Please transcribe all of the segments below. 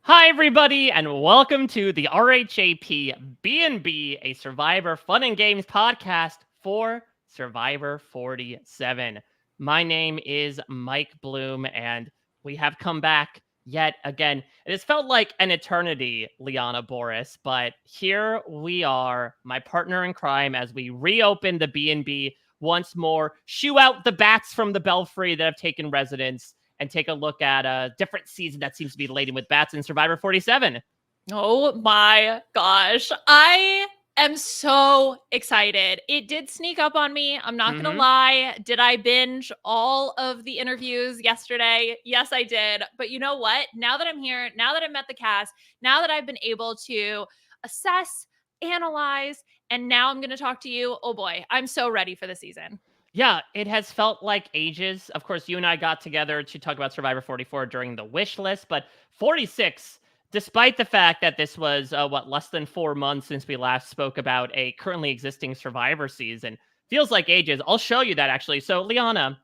Hi, everybody, and welcome to the RHAP B&B, a Survivor Fun and Games podcast for Survivor 47. My name is Mike Bloom, and we have come back yet again. It has felt like an eternity, Liana Boraas, but here we are, my partner in crime, as we reopen the B&B once more, shoo out the bats from the belfry that have taken residence, and take a look at a different season that seems to be laden with bats in Survivor 47. Oh my gosh. I am so excited. It did sneak up on me. I'm not going to lie. Did I binge all of the interviews yesterday? Yes, I did. But you know what? Now that I'm here, now that I've met the cast, now that I've been able to assess, analyze, and now I'm going to talk to you. Oh boy, I'm so ready for the season. Yeah, it has felt like ages. Of course, you and I got together to talk about Survivor 44 during the wish list, but 46, despite the fact that this was, less than 4 months since we last spoke about a currently existing Survivor season, feels like ages. I'll show you that, actually. So, Liana,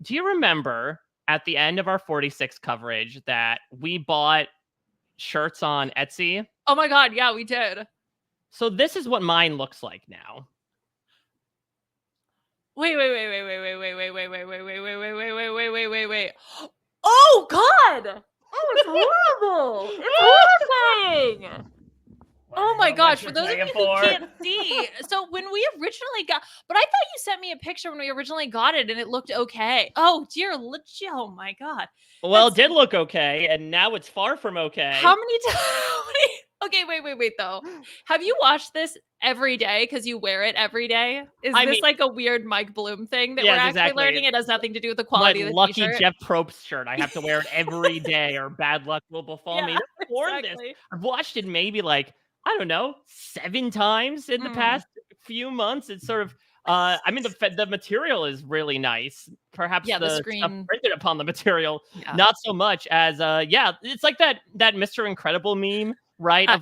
do you remember at the end of our 46 coverage that we bought shirts on Etsy? Oh my God. Yeah, we did. So this is what mine looks like now. Wait. Oh God! Oh, it's horrible! It's horrifying! Oh my gosh, for those of you who can't see, so when we originally but I thought you sent me a picture when we originally got it and it looked okay. Oh dear, oh my God. Well, it did look okay, and now it's far from okay. How many times? Okay, wait, though. Have you watched this every day because you wear it every day? Is this like a weird Mike Bloom thing that we're actually learning? It has nothing to do with the quality of the lucky t-shirt. Jeff Probst shirt. I have to wear it every day or bad luck will befall me. I've worn this. I've watched it maybe I don't know, 7 times in the past few months. It's sort of I mean, the material is really nice. Perhaps the stuff printed upon the material, not so much as it's like that Mr. Incredible meme, right? Of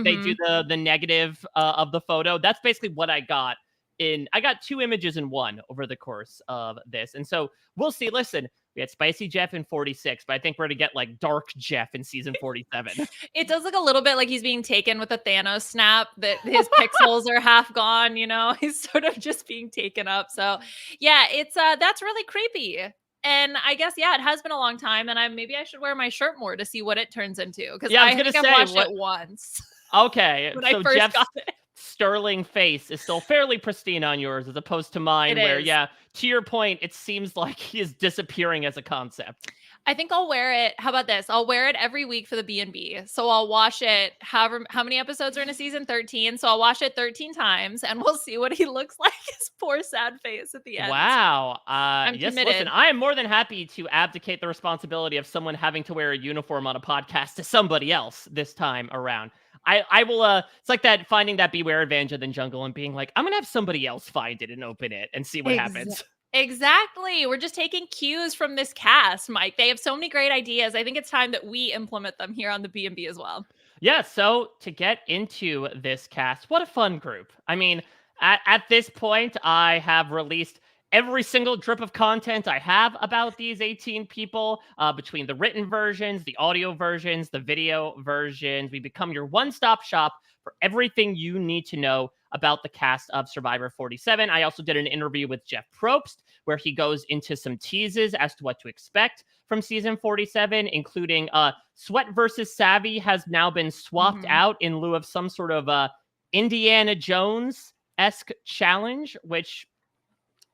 they do the negative of the photo. That's basically what I got. I got 2 images in one over the course of this, and so we'll see. Listen, we had Spicy Jeff in 46, but I think we're going to get Dark Jeff in season 47. It does look a little bit like he's being taken with a Thanos snap, that his pixels are half gone, he's sort of just being taken up. So yeah, it's that's really creepy. And I guess, it has been a long time, and maybe I should wear my shirt more to see what it turns into. Because I think I've watched it once. Okay, when I first got it. Sterling face is still fairly pristine on yours as opposed to mine, where, to your point, it seems like he is disappearing as a concept. I think I'll wear it. How about this? I'll wear it every week for the B&B. So I'll watch it. How many episodes are in a season? 13. So I'll watch it 13 times and we'll see what he looks like. His poor sad face at the end. Wow. I'm committed. Listen, I am more than happy to abdicate the responsibility of someone having to wear a uniform on a podcast to somebody else this time around. I will, it's like that, finding that Beware advantage in the jungle and being like, I'm going to have somebody else find it and open it and see what happens. Exactly. We're just taking cues from this cast, Mike. They have so many great ideas. I think it's time that we implement them here on the B&B as well. Yeah, so to get into this cast, what a fun group. I mean, at this point, I have released every single drip of content I have about these 18 people, between the written versions, the audio versions, the video versions. We become your one-stop shop for everything you need to know about the cast of Survivor 47. I also did an interview with Jeff Probst where he goes into some teases as to what to expect from season 47, including Sweat versus Savvy has now been swapped out in lieu of some sort of Indiana Jones-esque challenge, which...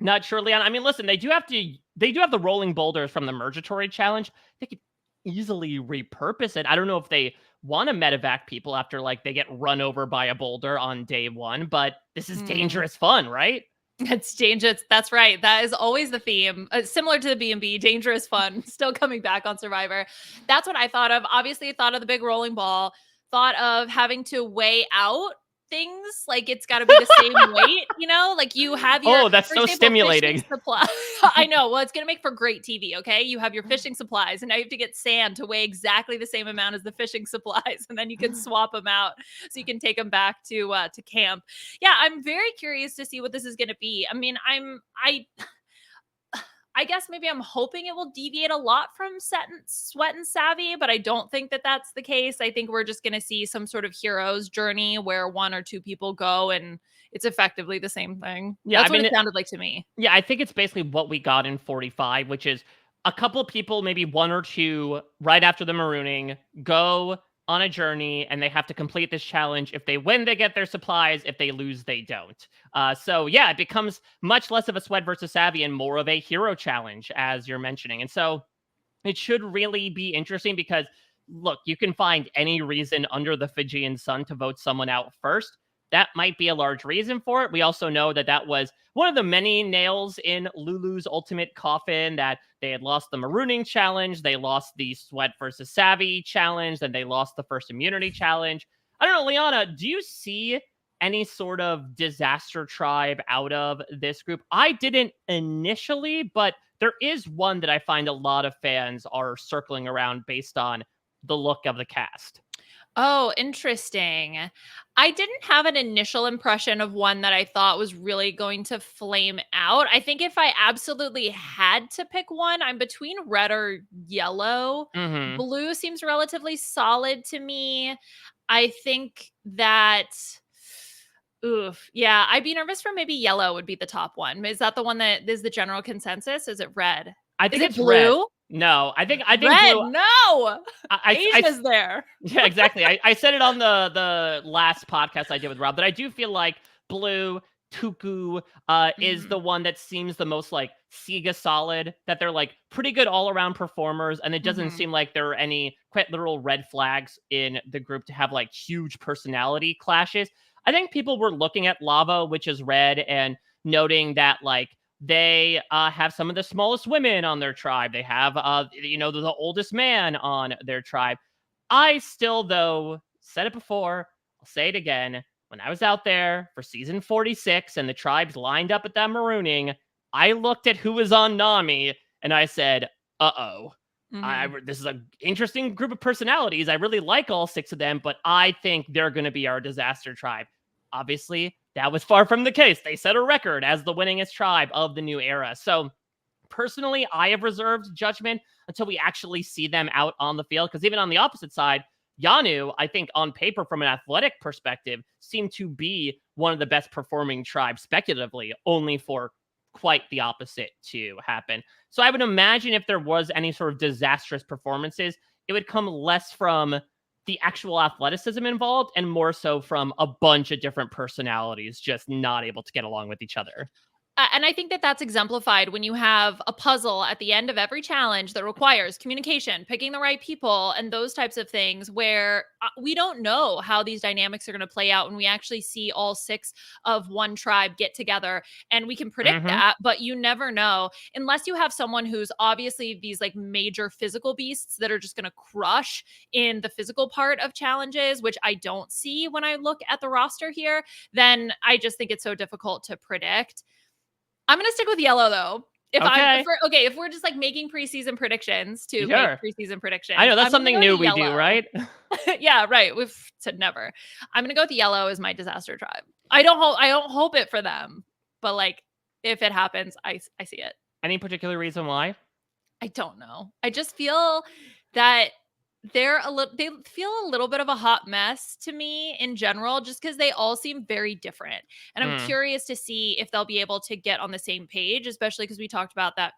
Not sure, Leon. I mean, listen, they do have the rolling boulders from the Mergatory challenge. They could easily repurpose it. I don't know if they want to medevac people after they get run over by a boulder on day 1, but this is dangerous fun, right? It's dangerous. That's right. That is always the theme. Similar to the B&B, dangerous fun, still coming back on Survivor. That's what I thought of. Obviously, thought of the big rolling ball, thought of having to weigh out things, it's got to be the same weight, you have your that's so stimulating supply. I know. Well, it's gonna make for great TV. Okay, you have your fishing supplies and now you have to get sand to weigh exactly the same amount as the fishing supplies, and then you can swap them out so you can take them back to camp. Yeah, I'm very curious to see what this is gonna be. I mean, I guess maybe I'm hoping it will deviate a lot from Sweat and Savvy, but I don't think that that's the case. I think we're just going to see some sort of hero's journey where one or two people go and it's effectively the same thing. Yeah, That's I what mean, it sounded like to me. yeah, I think it's basically what we got in 45, which is a couple people, maybe one or two, right after the marooning, go on a journey and they have to complete this challenge. If they win, they get their supplies. If they lose, they don't. So yeah, it becomes much less of a Sweat versus Savvy and more of a hero challenge, as you're mentioning. And so it should really be interesting because, look, you can find any reason under the Fijian sun to vote someone out first. That might be a large reason for it. We also know that that was one of the many nails in Lulu's ultimate coffin, that they had lost the marooning challenge, they lost the Sweat versus Savvy challenge, then they lost the first immunity challenge. I don't know, Liana, do you see any sort of disaster tribe out of this group? I didn't initially, but there is one that I find a lot of fans are circling around based on the look of the cast. Oh, interesting. I didn't have an initial impression of one that I thought was really going to flame out. I think if I absolutely had to pick one, I'm between red or yellow. Mm-hmm. Blue seems relatively solid to me. I think that, oof, yeah, I'd be nervous for maybe yellow would be the top one. Is that the one that is the general consensus? Is it red? I Is think it it's red. blue? No, I think Red, blue. no. I Asia's there. Yeah, exactly. I said it on the last podcast I did with Rob that I do feel like blue Tuku is the one that seems the most like Sega solid, that they're like pretty good all around performers, and it doesn't seem like there are any quite literal red flags in the group to have like huge personality clashes. I think people were looking at Lava, which is red, and noting that like they have some of the smallest women on their tribe. They have the oldest man on their tribe. I still, though, said it before, I'll say it again. When I was out there for season 46 and the tribes lined up at that marooning, I looked at who was on Nami and I said, uh-oh. This is an interesting group of personalities. I really like all six of them, but I think they're going to be our disaster tribe. Obviously, that was far from the case. They set a record as the winningest tribe of the new era. So personally, I have reserved judgment until we actually see them out on the field. Because even on the opposite side, Yanu, I think on paper from an athletic perspective, seemed to be one of the best performing tribes speculatively, only for quite the opposite to happen. So I would imagine if there was any sort of disastrous performances, it would come less from the actual athleticism involved and more so from a bunch of different personalities just not able to get along with each other. And I think that that's exemplified when you have a puzzle at the end of every challenge that requires communication, picking the right people, and those types of things where we don't know how these dynamics are going to play out when we actually see all six of one tribe get together. And we can predict that, but you never know unless you have someone who's obviously these like major physical beasts that are just going to crush in the physical part of challenges, which I don't see when I look at the roster here. Then I just think it's so difficult to predict. I'm going to stick with yellow though. If we're just like making preseason predictions to make preseason predictions. I know that's something new we do, right? Yeah, right. We've said never. I'm going to go with yellow as my disaster tribe. I don't hope it for them, but like if it happens, I see it. Any particular reason why? I don't know. I just feel that they feel a little bit of a hot mess to me in general, just because they all seem very different. And I'm curious to see if they'll be able to get on the same page, especially because we talked about that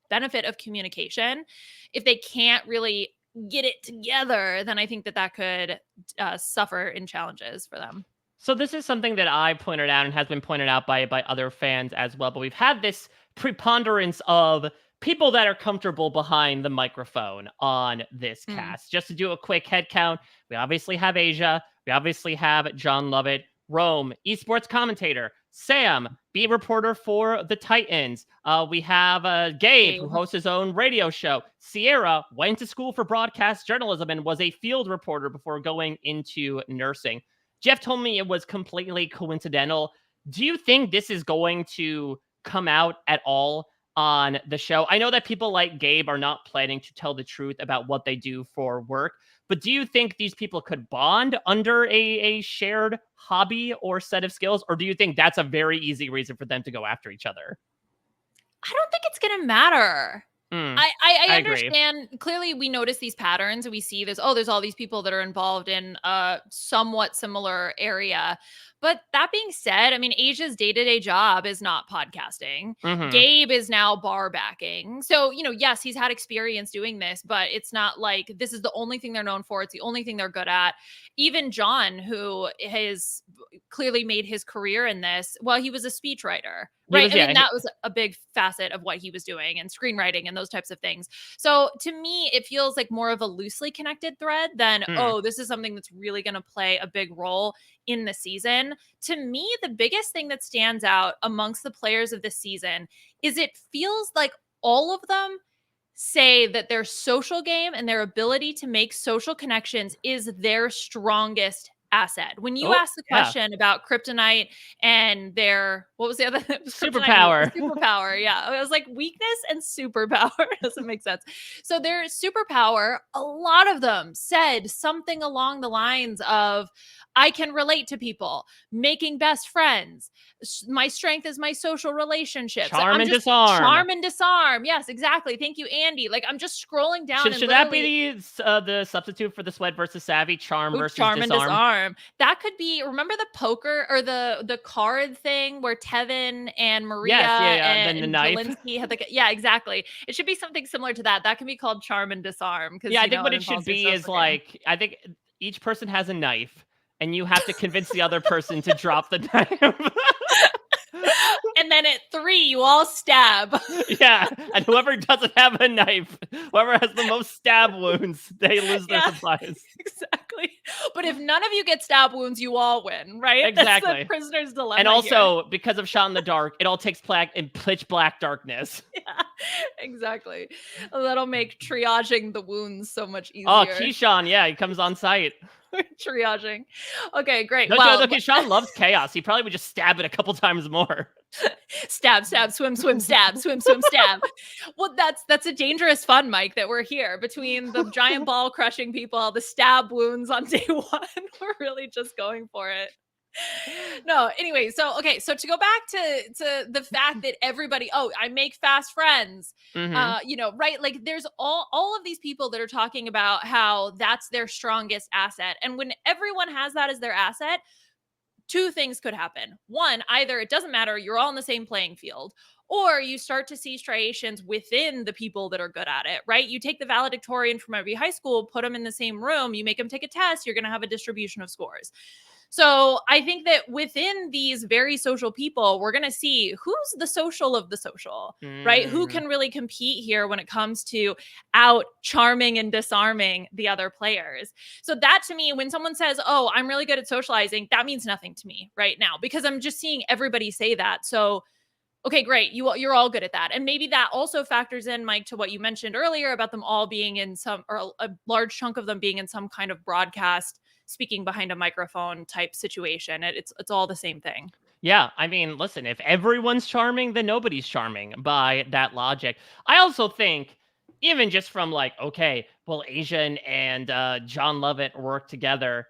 benefit of communication. If they can't really get it together, then I think that could suffer in challenges for them. So this is something that I pointed out and has been pointed out by other fans as well. But we've had this preponderance of people that are comfortable behind the microphone on this cast. Just to do a quick head count, we obviously have Asia. We obviously have John Lovett, Rome, esports commentator, Sam, beat reporter for the Titans. We have Gabe, who hosts his own radio show. Sierra went to school for broadcast journalism and was a field reporter before going into nursing. Jeff told me it was completely coincidental. Do you think this is going to come out at all on the show? I know that people like Gabe are not planning to tell the truth about what they do for work, but do you think these people could bond under a shared hobby or set of skills? Or do you think that's a very easy reason for them to go after each other? I don't think it's gonna matter. Mm, I I agree. understand. Clearly, we notice these patterns and we see there's all these people that are involved in a somewhat similar area. But that being said, I mean, Asia's day-to-day job is not podcasting. Mhm. Gabe is now bar backing. So, yes, he's had experience doing this, but it's not like this is the only thing they're known for. It's the only thing they're good at. Even John, who has clearly made his career in this, well, he was a speechwriter, He right? was I mean, yeah, he that was a big facet of what he was doing, and screenwriting and those types of things. So to me, it feels like more of a loosely connected thread than, mm, oh, this is something that's really going to play a big role in the season. To me, the biggest thing that stands out amongst the players of this season is it feels like all of them say that their social game and their ability to make social connections is their strongest asset. When you oh, ask the yeah. question about kryptonite and their, what was the other? It was kryptonite and Superpower. superpower. Yeah, I was like weakness and superpower doesn't make sense. So their superpower, a lot of them said something along the lines of, I can relate to people, making best friends. My strength is my social relationships. Charm I'm and just disarm. charm and disarm. Yes, exactly. Thank you, Andy. Like, I'm just scrolling down and Should that literally, be the substitute for the sweat versus savvy? Charm ooh, versus charm and disarm. disarm. That could be, remember the poker or the card thing where Tevin and Maria Yes, yeah, yeah. Then the and knife. Zelensky had like, yeah, exactly. It should be something similar to that. That can be called charm and disarm Yeah, because I think what it it should involves your be is social game. like I think each person has a knife, and you have to convince the other person to drop the knife. And then at 3, you all stab. Yeah, and whoever doesn't have a knife, whoever has the most stab wounds, they lose their Yeah, supplies. exactly. But if none of you get stab wounds, you all win, right? That's the Exactly. prisoner's And dilemma here. also, because of Shot in the Dark, it all takes place in pitch black darkness. Yeah, exactly. That'll make triaging the wounds so much Oh, easier. Keyshawn, yeah, he comes on site. Triaging. Okay, great. No, Well, Keyshawn loves chaos. He probably would just stab it a couple times more. stab, stab, swim, swim, stab, swim, swim, stab. Well, that's a dangerous fun, Mike, that we're here between the giant ball crushing people, the stab wounds on day 1. We're really just going for it. No, anyway, so okay, so to go back to the fact that everybody, oh, I make fast friends, Hmm. right? Like there's all of these people that are talking about how that's their strongest asset, and when everyone has that as their asset, two things could happen. One, either it doesn't matter, you're all in the same playing field, or you start to see striations within the people that are good at it, right? You take the valedictorian from every high school, put them in the same room, you make them take a test, you're going to have a distribution of scores. So I think that within these very social people, we're going to see who's the social of the social, right? Who Mm. can really compete here when it comes to out charming and disarming the other players. So that to me, when someone says, oh, I'm really good at socializing, that means nothing to me right now because I'm just seeing everybody say that. So okay, great. You're all good at that. And maybe that also factors in, Mike, to what you mentioned earlier about them all being in some, or a large chunk of them being in some kind of broadcast, speaking behind a microphone type situation. It's all the same thing. Yeah, I mean, listen, if everyone's charming, then nobody's charming by that logic. I also think, even just from like, okay, well, Asian and John Lovett work together,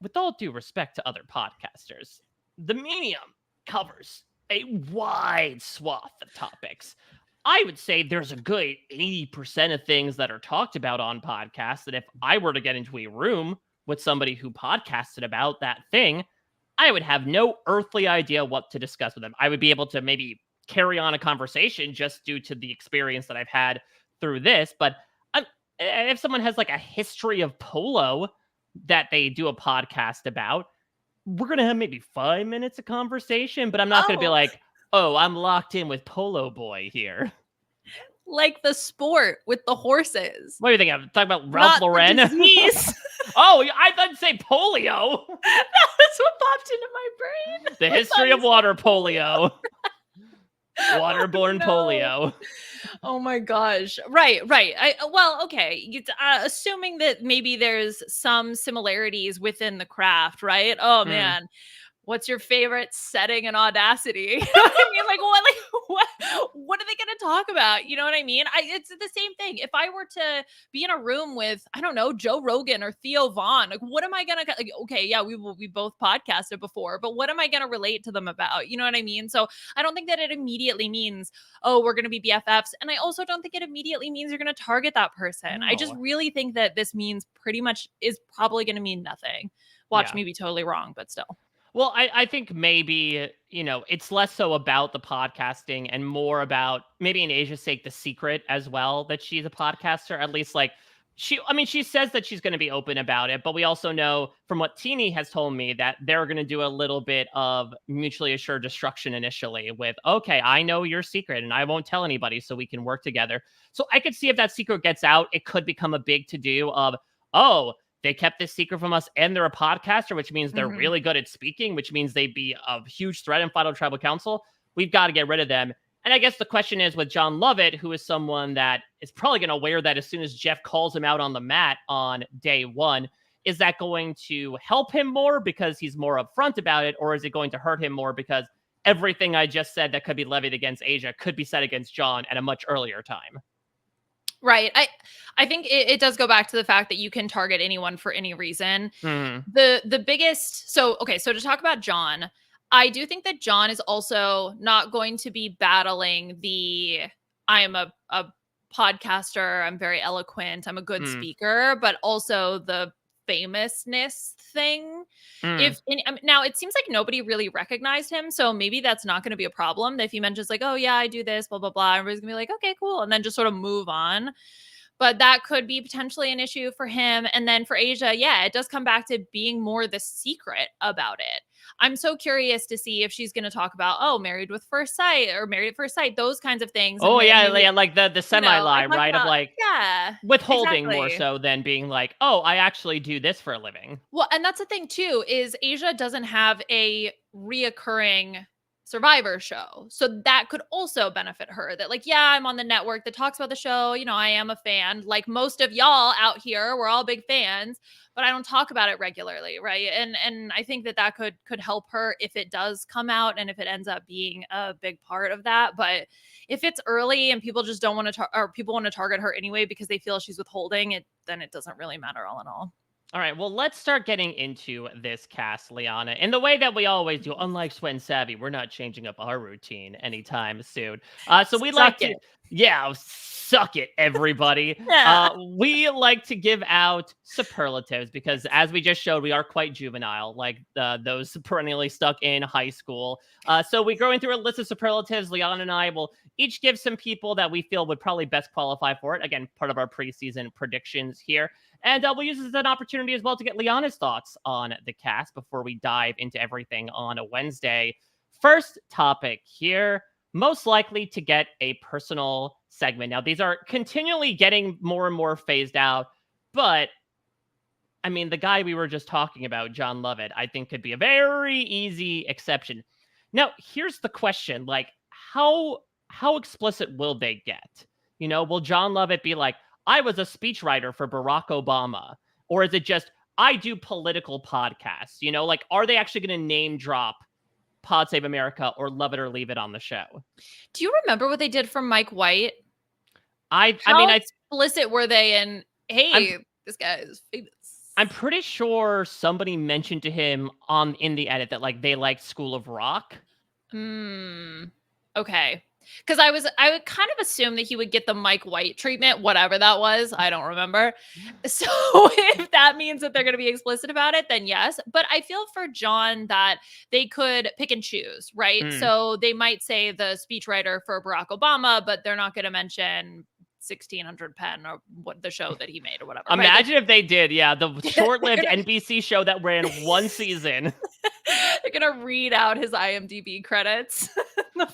with all due respect to other podcasters, the medium covers a wide swath of topics. I would say there's a good 80% of things that are talked about on podcasts that if I were to get into a room with somebody who podcasted about that thing, I would have no earthly idea what to discuss with them. I would be able to maybe carry on a conversation just due to the experience that I've had through this. But if someone has like a history of polo that they do a podcast about, we're going to have maybe 5 minutes of conversation, but I'm not going to be Oh, like, oh, I'm locked in with Polo Boy here. like the sport with the horses, What do you think? I'm talking about Ralph not the Lauren? disease. Oh, I thought you'd say polio. That's what popped into my brain. The I history thought of you water said polio. Waterborne no. polio. Oh my gosh. Right, right. Well, okay. Assuming that maybe there's some similarities within the craft, right? Oh Mm. man. what's your favorite setting in Audacity? You know what I mean? What are they going to talk about? You know what I mean? It's the same thing. If I were to be in a room with, I don't know, Joe Rogan or Theo Vaughn, like, what am I going to, like, okay, yeah, we both podcasted before, but what am I going to relate to them about? You know what I mean? So I don't think that it immediately means, oh, we're going to be BFFs. And I also don't think it immediately means you're going to target that person. No. I just really think that this means pretty much is probably going to mean nothing. Watch me be totally wrong, but still. Well, I think maybe, it's less so about the podcasting and more about maybe in Asia's sake, the secret as well, that she's a podcaster. At least like she says that she's going to be open about it, but we also know from what Teeny has told me that they're going to do a little bit of mutually assured destruction initially with, okay, I know your secret and I won't tell anybody so we can work together. So I could see if that secret gets out, it could become a big to-do of, oh, they kept this secret from us and they're a podcaster, which means they're really good at speaking, which means they'd be a huge threat in Final Tribal Council. We've got to get rid of them. And I guess the question is with John Lovett, who is someone that is probably going to wear that as soon as Jeff calls him out on the mat on day one, is that going to help him more because he's more upfront about it? Or is it going to hurt him more because everything I just said that could be levied against Asia could be said against John at a much earlier time? Right. I think it does go back to the fact that you can target anyone for any reason. Mm. The biggest, so to talk about John, I do think that John is also not going to be battling the I am a podcaster, I'm very eloquent, I'm a good speaker, but also the famousness thing. Now it seems like nobody really recognized him, so maybe that's not going to be a problem. If he mentions like, oh yeah, I do this, blah blah blah, everybody's gonna be like, okay, cool, and then just sort of move on. But that could be potentially an issue for him. And then for Asia, yeah, it does come back to being more the secret about it. I'm so curious to see if she's going to talk about, oh, married with first sight or married at first sight, those kinds of things. Oh, yeah, like the semi-lie, right? Of like, yeah, withholding exactly. more so than being like, oh, I actually do this for a living. Well, and that's the thing too, is Asia doesn't have a reoccurring Survivor show. So that could also benefit her, that like, yeah, I'm on the network that talks about the show. I am a fan. Like most of y'all out here, we're all big fans, but I don't talk about it regularly. Right. And I think that could help her if it does come out and if it ends up being a big part of that. But if it's early and people just don't want to, or people want to target her anyway because they feel she's withholding it, then it doesn't really matter all in all. All right, well, let's start getting into this cast, Liana, in the way that we always do. Unlike Swen Savvy, we're not changing up our routine anytime soon. So we like to, suck it, everybody. We like to give out superlatives because, as we just showed, we are quite juvenile, like those perennially stuck in high school. So we're going through a list of superlatives. Liana and I will each give some people that we feel would probably best qualify for it. Again, part of our preseason predictions here. And we'll use this as an opportunity as well to get Liana's thoughts on the cast before we dive into everything on a Wednesday. First topic here, most likely to get a personal segment. Now, these are continually getting more and more phased out, but I mean, the guy we were just talking about, John Lovett, I think could be a very easy exception. Now, here's the question, like, how explicit will they get? Will John Lovett be like, I was a speechwriter for Barack Obama? Or is it just, I do political podcasts? Like, are they actually going to name drop Pod Save America or Love It or Leave It on the show? Do you remember what they did for Mike White? I mean, explicit were they? And hey, this guy is famous. I'm pretty sure somebody mentioned to him in the edit that like they liked School of Rock. Okay. Because I would kind of assume that he would get the Mike White treatment, whatever that was. I don't remember. So if that means that they're going to be explicit about it, then yes. But I feel for John that they could pick and choose, right? So they might say the speechwriter for Barack Obama, but they're not going to mention 1600 Pen or what the show that he made or whatever. Imagine if they did. Yeah. The short-lived NBC show that ran one season. They're going to read out his IMDb credits.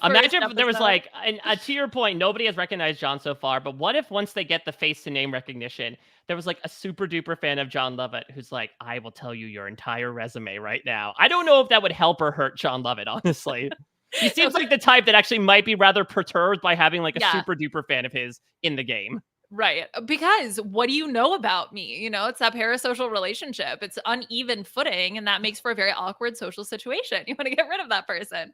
Imagine if there was like, and to your point, nobody has recognized John so far, but what if once they get the face to name recognition, there was like a super duper fan of John Lovett who's like, I will tell you your entire resume right now. I don't know if that would help or hurt John Lovett, honestly. He seems like the type that actually might be rather perturbed by having like a super duper fan of his in the game. Right. Because what do you know about me? You know, it's that parasocial relationship. It's uneven footing, and that makes for a very awkward social situation. You want to get rid of that person.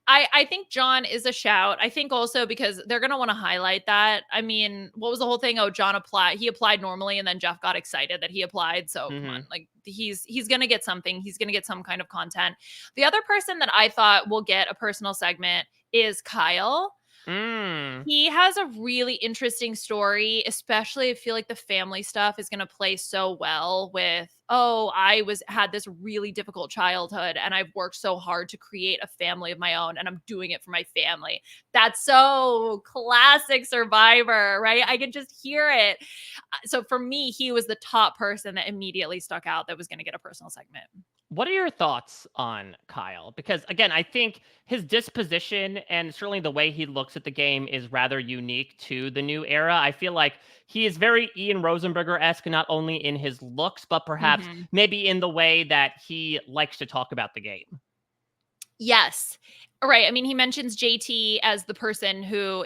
I think John is a shout. I think also because they're gonna want to highlight that. I mean, what was the whole thing? Oh, John applied. He applied normally, and then Jeff got excited that he applied. So come on, Hmm. like he's gonna get something. He's gonna get some kind of content. The other person that I thought will get a personal segment is Kyle. Mm. He has a really interesting story, especially I feel like the family stuff is going to play so well with, oh, had this really difficult childhood and I've worked so hard to create a family of my own and I'm doing it for my family. That's so classic Survivor, right? I could just hear it. So for me, he was the top person that immediately stuck out that was going to get a personal segment. What are your thoughts on Kyle? Because again, I think his disposition and certainly the way he looks at the game is rather unique to the new era. I feel like he is very Ian Rosenberger-esque, not only in his looks, but perhaps Mhm. maybe in the way that he likes to talk about the game. Yes. Right. I mean, he mentions JT as the person who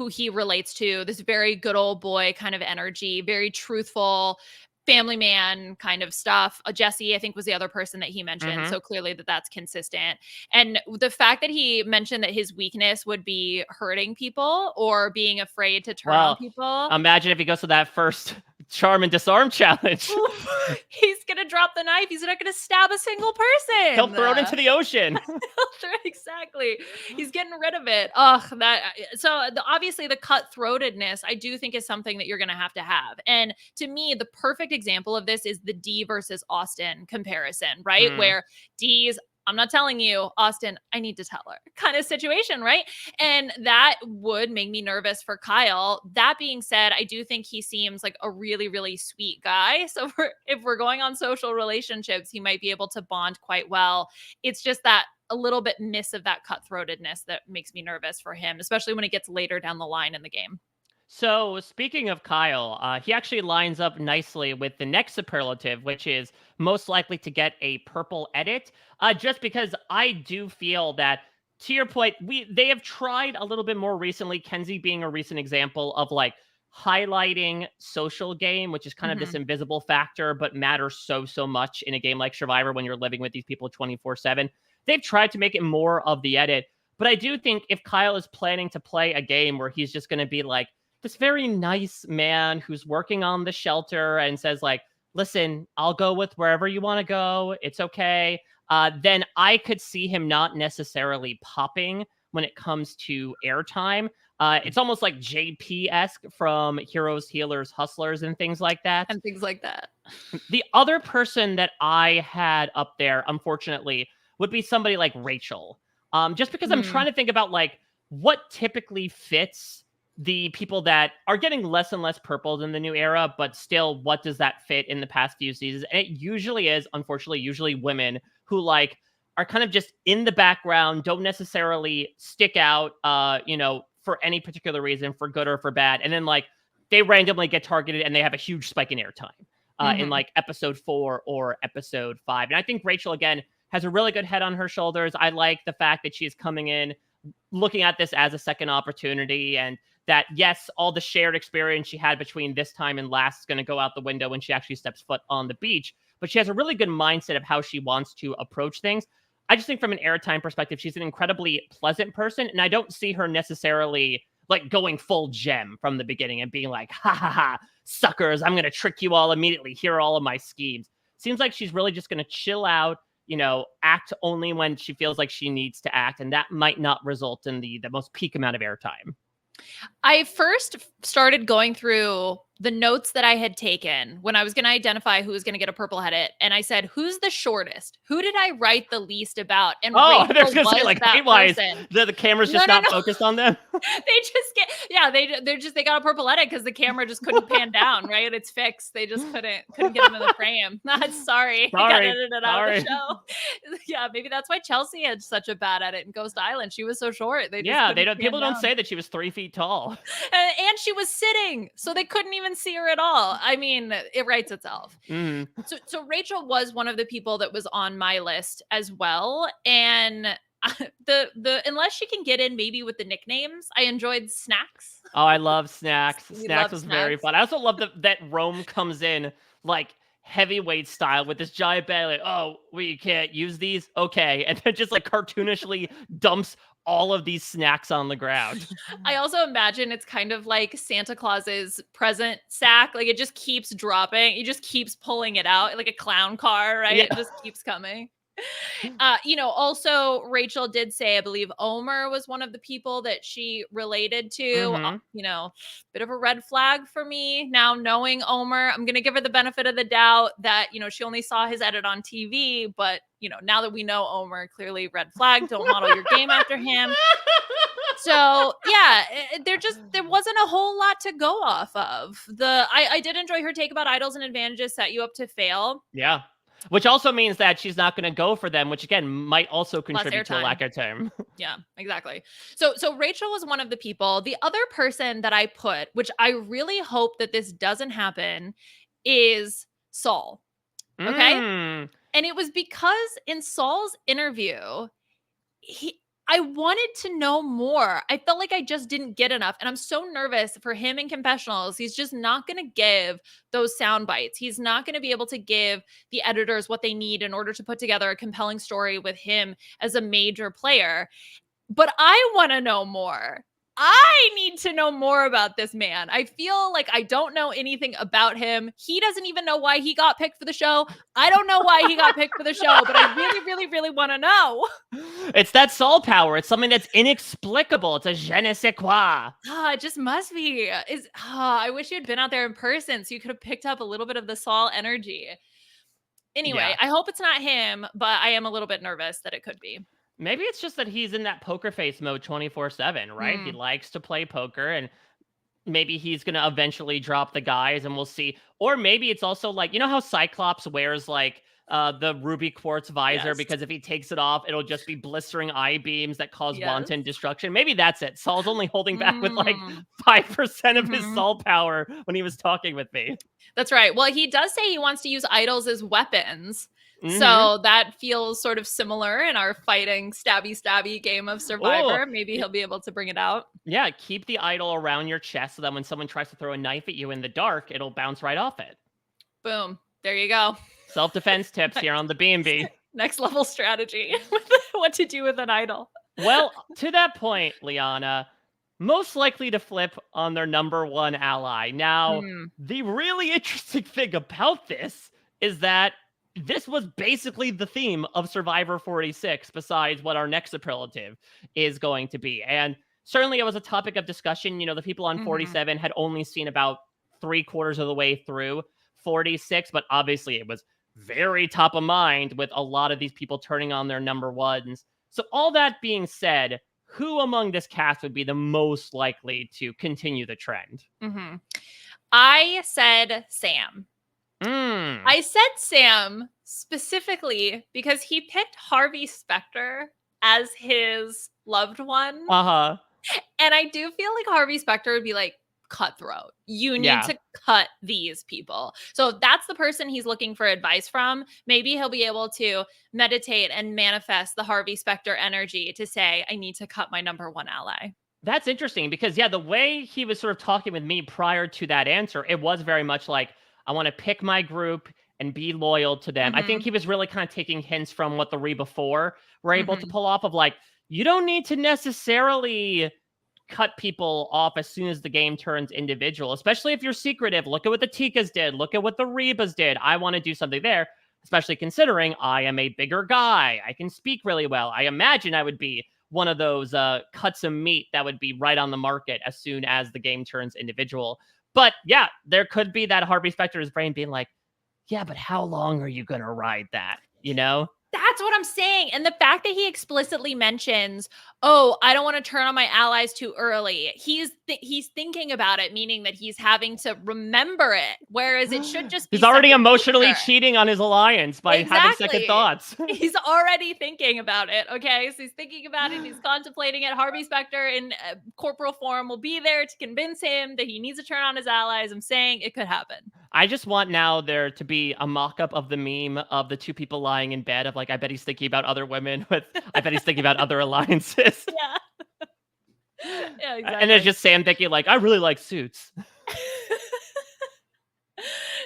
he relates to, this very good old boy kind of energy, very truthful, family man kind of stuff. Jesse, I think, was the other person that he mentioned. Hmm. So clearly that's consistent. And the fact that he mentioned that his weakness would be hurting people or being afraid to turn on Well, people. imagine if he goes to that first charm and disarm challenge. Oof, he's going to drop the knife. He's not going to stab a single He'll person. throw it into the ocean. Exactly. He's getting rid of it. Ugh, obviously the cutthroatedness I do think is something that you're going to have to have. And to me, the perfect example of this is the D versus Austin comparison, right? Mm. Where D's, I'm not telling you, Austin, I need to tell her kind of situation, right? And that would make me nervous for Kyle. That being said, I do think he seems like a really, really sweet guy. So if we're going on social relationships, he might be able to bond quite well. It's just that a little bit miss of that cutthroatedness that makes me nervous for him, especially when it gets later down the line in the game. So, speaking of Kyle, he actually lines up nicely with the next superlative, which is most likely to get a purple edit. Just because I do feel that, to your point, they have tried a little bit more recently. Kenzie being a recent example of like highlighting social game, which is kind of this Mhm. invisible factor, but matters so much in a game like Survivor when you're living with these people 24/7. They've tried to make it more of the edit, but I do think if Kyle is planning to play a game where he's just going to be like this very nice man who's working on the shelter and says like, listen, I'll go with wherever you want to go, it's okay, then I could see him not necessarily popping when it comes to airtime. It's almost like JP-esque from Heroes, Healers, Hustlers, and things like that. And things like that. The other person that I had up there, unfortunately, would be somebody like Rachel. Just because I'm Mm. trying to think about like what typically fits the people that are getting less and less purpled in the new era, but still, what does that fit in the past few seasons? And it usually is, unfortunately, usually women who like are kind of just in the background, don't necessarily stick out, for any particular reason, for good or for bad, and then like they randomly get targeted and they have a huge spike in airtime in Mhm. like episode 4 or episode 5. And I think Rachel, again, has a really good head on her shoulders. I like the fact that she's coming in looking at this as a second opportunity and that, yes, all the shared experience she had between this time and last is going to go out the window when she actually steps foot on the beach. But she has a really good mindset of how she wants to approach things. I just think from an airtime perspective, she's an incredibly pleasant person. And I don't see her necessarily like going full gem from the beginning and being like, ha ha ha, suckers, I'm going to trick you all immediately. Here are all of my schemes. Seems like she's really just going to chill out, act only when she feels like she needs to act. And that might not result in the most peak amount of airtime. I first started going through the notes that I had taken when I was going to identify who was going to get a purple headed. And I said, who's the shortest? Who did I write the least about? And Oh, they're Rachel going to say was like that height wise, person. the camera's No, just no, not no. focused on them. They just get, yeah, they got a purple edit because the camera just couldn't pan down, right? It's fixed. They just couldn't get them in the frame. Sorry. It got Sorry. edited out of the Sorry. show. Yeah, maybe that's why Chelsea had such a bad edit in Ghost Island. She was so short. They just Yeah, couldn't pan people don't down. say that she was 3 feet tall. And she was sitting, so they couldn't even see her at all. I mean, it writes itself. Mm. So Rachel was one of the people that was on my list as well, and The unless she can get in maybe with the nicknames, I enjoyed Snacks. Oh, I love Snacks. We Snacks love was very Snacks. fun. I also love that Rome comes in like heavyweight style with this giant bag, like, oh, we can't use these, okay, and then just like cartoonishly dumps all of these snacks on the ground. I also imagine it's kind of like Santa Claus's present sack. Like it just keeps dropping. He just keeps pulling it out like a clown car, right? Yeah. It just keeps coming. Also Rachel did say, I believe Omer was one of the people that she related to. Mm-hmm. Bit of a red flag for me. Now knowing Omer, I'm going to give her the benefit of the doubt that, she only saw his edit on TV, but now that we know Omer, clearly red flag, don't model your game after him. So yeah, there wasn't a whole lot to go off of. I did enjoy her take about idols and advantages set you up to fail. Yeah. Which also means that she's not going to go for them, which again might also contribute to a lack airtime. of time. Yeah, exactly. So Rachel was one of the people. The other person that I put, which I really hope that this doesn't happen, is Saul. Okay? Mm. And it was because in Saul's interview, I wanted to know more. I felt like I just didn't get enough. And I'm so nervous for him in confessionals. He's just not going to give those sound bites. He's not going to be able to give the editors what they need in order to put together a compelling story with him as a major player. But I want to know more. I need to know more about this man. I feel like I don't know anything about him. He doesn't even know why he got picked for the show. I don't know why he got picked for the show, but I really, really, really want to know. It's that Saul power. It's something that's inexplicable. It's a je ne sais quoi. It just must be. I wish you had been out there in person so you could have picked up a little bit of the Saul energy. Anyway, Yeah. I hope it's not him, but I am a little bit nervous that it could be. Maybe it's just that he's in that poker face mode 24/7, right? He likes to play poker, and maybe he's going to eventually drop the guys and we'll see. Or maybe it's also like, how Cyclops wears like the ruby quartz visor, Yes. because if he takes it off, it'll just be blistering eye beams that cause Yes. wanton destruction. Maybe that's it. Saul's only holding back with like 5% of his Saul power when he was talking with me. That's right. Well, he does say he wants to use idols as weapons. Mhm. So that feels sort of similar in our fighting stabby game of Survivor. Ooh. Maybe he'll be able to bring it out. Yeah, keep the idol around your chest so that when someone tries to throw a knife at you in the dark, it'll bounce right off it. Boom. There you go. Self-defense tips here on the B&B. Next level strategy. What to do with an idol. Well, to that point, Liana, most likely to flip on their number one ally. Now, the really interesting thing about this is that this was basically the theme of Survivor 46, besides what our next superlative is going to be. And certainly it was a topic of discussion. The people on 47 had only seen about 3/4 of the way through 46, but obviously it was very top of mind with a lot of these people turning on their number ones. So all that being said, who among this cast would be the most likely to continue the trend? I said Sam. Mm. I said Sam specifically because he picked Harvey Specter as his loved one. Uh-huh. And I do feel like Harvey Specter would be like cutthroat. You need to cut these people. So that's the person he's looking for advice from. Maybe he'll be able to meditate and manifest the Harvey Specter energy to say, I need to cut my number one ally. That's interesting because, the way he was sort of talking with me prior to that answer, it was very much like, I want to pick my group and be loyal to them. I think he was really kind of taking hints from what the Reba 4 were able to pull off of like, you don't need to necessarily cut people off as soon as the game turns individual, especially if you're secretive. Look at what the Tikas did. Look at what the Rebas did. I want to do something there, especially considering I am a bigger guy. I can speak really well. I imagine I would be one of those cuts of meat that would be right on the market as soon as the game turns individual. But yeah, there could be that Harvey Specter's brain being like, yeah, but how long are you going to ride that? That's what I'm saying. And the fact that he explicitly mentions, I don't want to turn on my allies too early. He's thinking about it, meaning that he's having to remember it. Whereas it should just be he's already emotionally cheating on his alliance by having second thoughts. He's already thinking about it. Okay. So he's thinking about it. He's contemplating it. Harvey Specter in corporal form will be there to convince him that he needs to turn on his allies. I'm saying it could happen. I just want now there to be a mock-up of the meme of the two people lying in bed of like, like, I bet he's thinking about other women with, I bet he's thinking about other alliances. Yeah. Yeah, exactly. And it's just Sam thinking like, I really like Suits.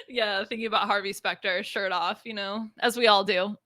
Yeah, thinking about Harvey Specter, shirt off, as we all do,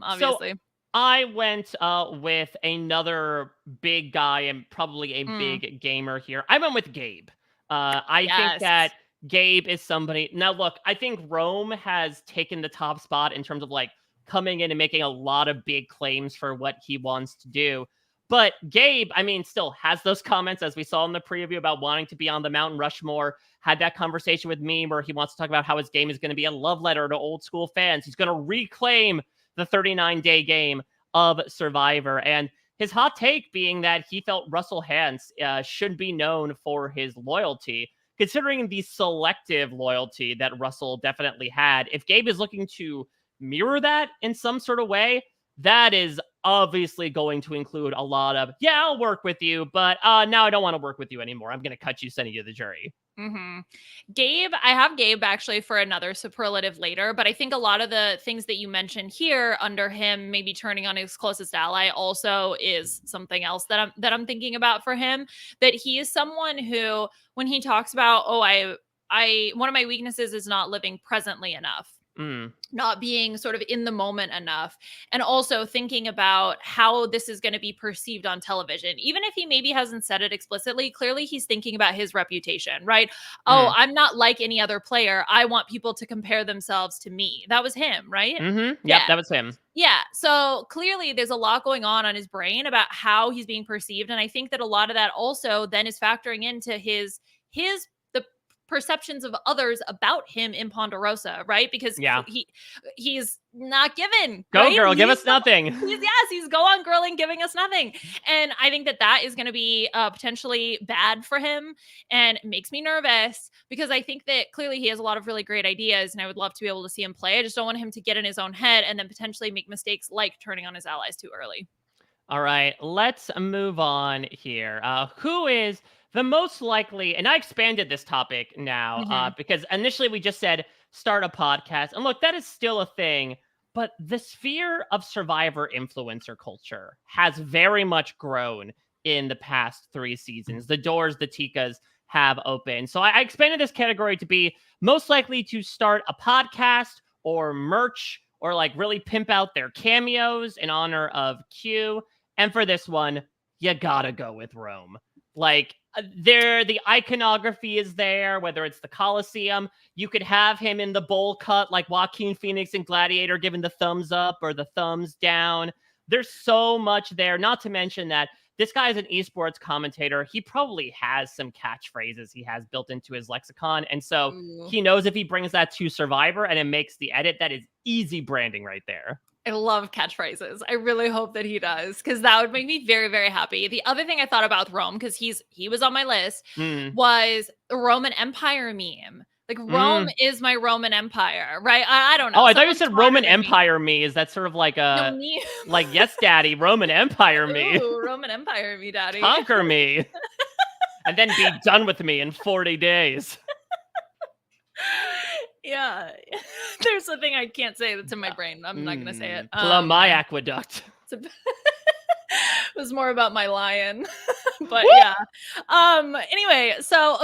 obviously. So I went with another big guy and probably a big gamer here. I went with Gabe. I think that Gabe is somebody. Now, look, I think Rome has taken the top spot in terms of like coming in and making a lot of big claims for what he wants to do. But Gabe, I mean, still has those comments, as we saw in the preview, about wanting to be on the Mountain Rushmore. Had that conversation with me where he wants to talk about how his game is going to be a love letter to old school fans. He's going to reclaim the 39-day game of Survivor. And his hot take being that he felt Russell Hantz should be known for his loyalty, considering the selective loyalty that Russell definitely had. If Gabe is looking to mirror that in some sort of way, that is obviously going to include a lot of, yeah, I'll work with you, but now I don't want to work with you anymore. I'm going to cut you, send you to the jury. Gabe, I have Gabe actually for another superlative later, but I think a lot of the things that you mentioned here under him maybe turning on his closest ally also is something else that I'm thinking about for him, that he is someone who, when he talks about, I one of my weaknesses is not living presently enough. Not being sort of in the moment enough, and also thinking about how this is going to be perceived on television. Even if he maybe hasn't said it explicitly, clearly he's thinking about his reputation, right? Oh, I'm not like any other player. I want people to compare themselves to me. That was him, right? Yep, that was him. Yeah. So clearly there's a lot going on his brain about how he's being perceived. And I think that a lot of that also then is factoring into his perceptions of others about him in Ponderosa, right? Because he's not given. Go, right? girl, give us nothing. He's go on grilling, giving us nothing. And I think that is going to be potentially bad for him, and it makes me nervous because I think that clearly he has a lot of really great ideas and I would love to be able to see him play. I just don't want him to get in his own head and then potentially make mistakes like turning on his allies too early. All right, let's move on here. Who is the most likely, and I expanded this topic now because initially we just said start a podcast. And look, that is still a thing, but the sphere of Survivor influencer culture has very much grown in the past 3 seasons. The doors, the Tikas have opened. So I expanded this category to be most likely to start a podcast or merch or like really pimp out their cameos in honor of Q. And for this one, you gotta go with Rome. Like, the iconography is there, whether it's the Coliseum. You could have him in the bowl cut like Joaquin Phoenix and Gladiator giving the thumbs up or the thumbs down. There's so much there, not to mention that this guy is an esports commentator. He probably has some catchphrases he has built into his lexicon. And so he knows if he brings that to Survivor and it makes the edit, that is easy branding right there. I love catchphrases. I really hope that he does, because that would make me very, very happy. The other thing I thought about with Rome, because he was on my list, was the Roman Empire meme. Like, Rome is my Roman Empire, right? I don't know. Oh, I thought you said Roman Empire me. Is that sort of like a... No, me. Like, yes, daddy, Roman Empire me. Ooh, Roman Empire me, daddy. Conquer me. And then be done with me in 40 days. Yeah. There's a thing I can't say that's in my brain. I'm not going to say it. Plumb my aqueduct. It was more about my lion. But yeah. Anyway, so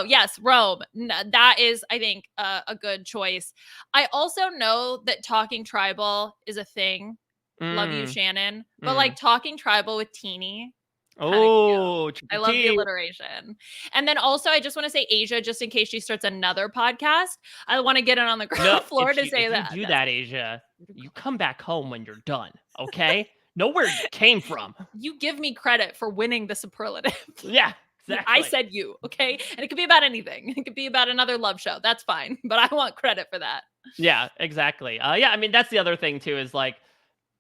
yes, Rome. That is, I think, a good choice. I also know that talking tribal is a thing. Love you, Shannon. But like talking tribal with Teeny. Oh, I love the alliteration. And then also, I just want to say Asia, just in case she starts another podcast. I want to get it on the ground floor to say that. You do that, Asia. You come back home when you're done, okay? Know where you came from. You give me credit for winning the superlative. Yeah, exactly. I said you, okay? And it could be about anything. It could be about another love show. That's fine. But I want credit for that. Yeah, exactly. Yeah, I mean, that's the other thing, too, is like,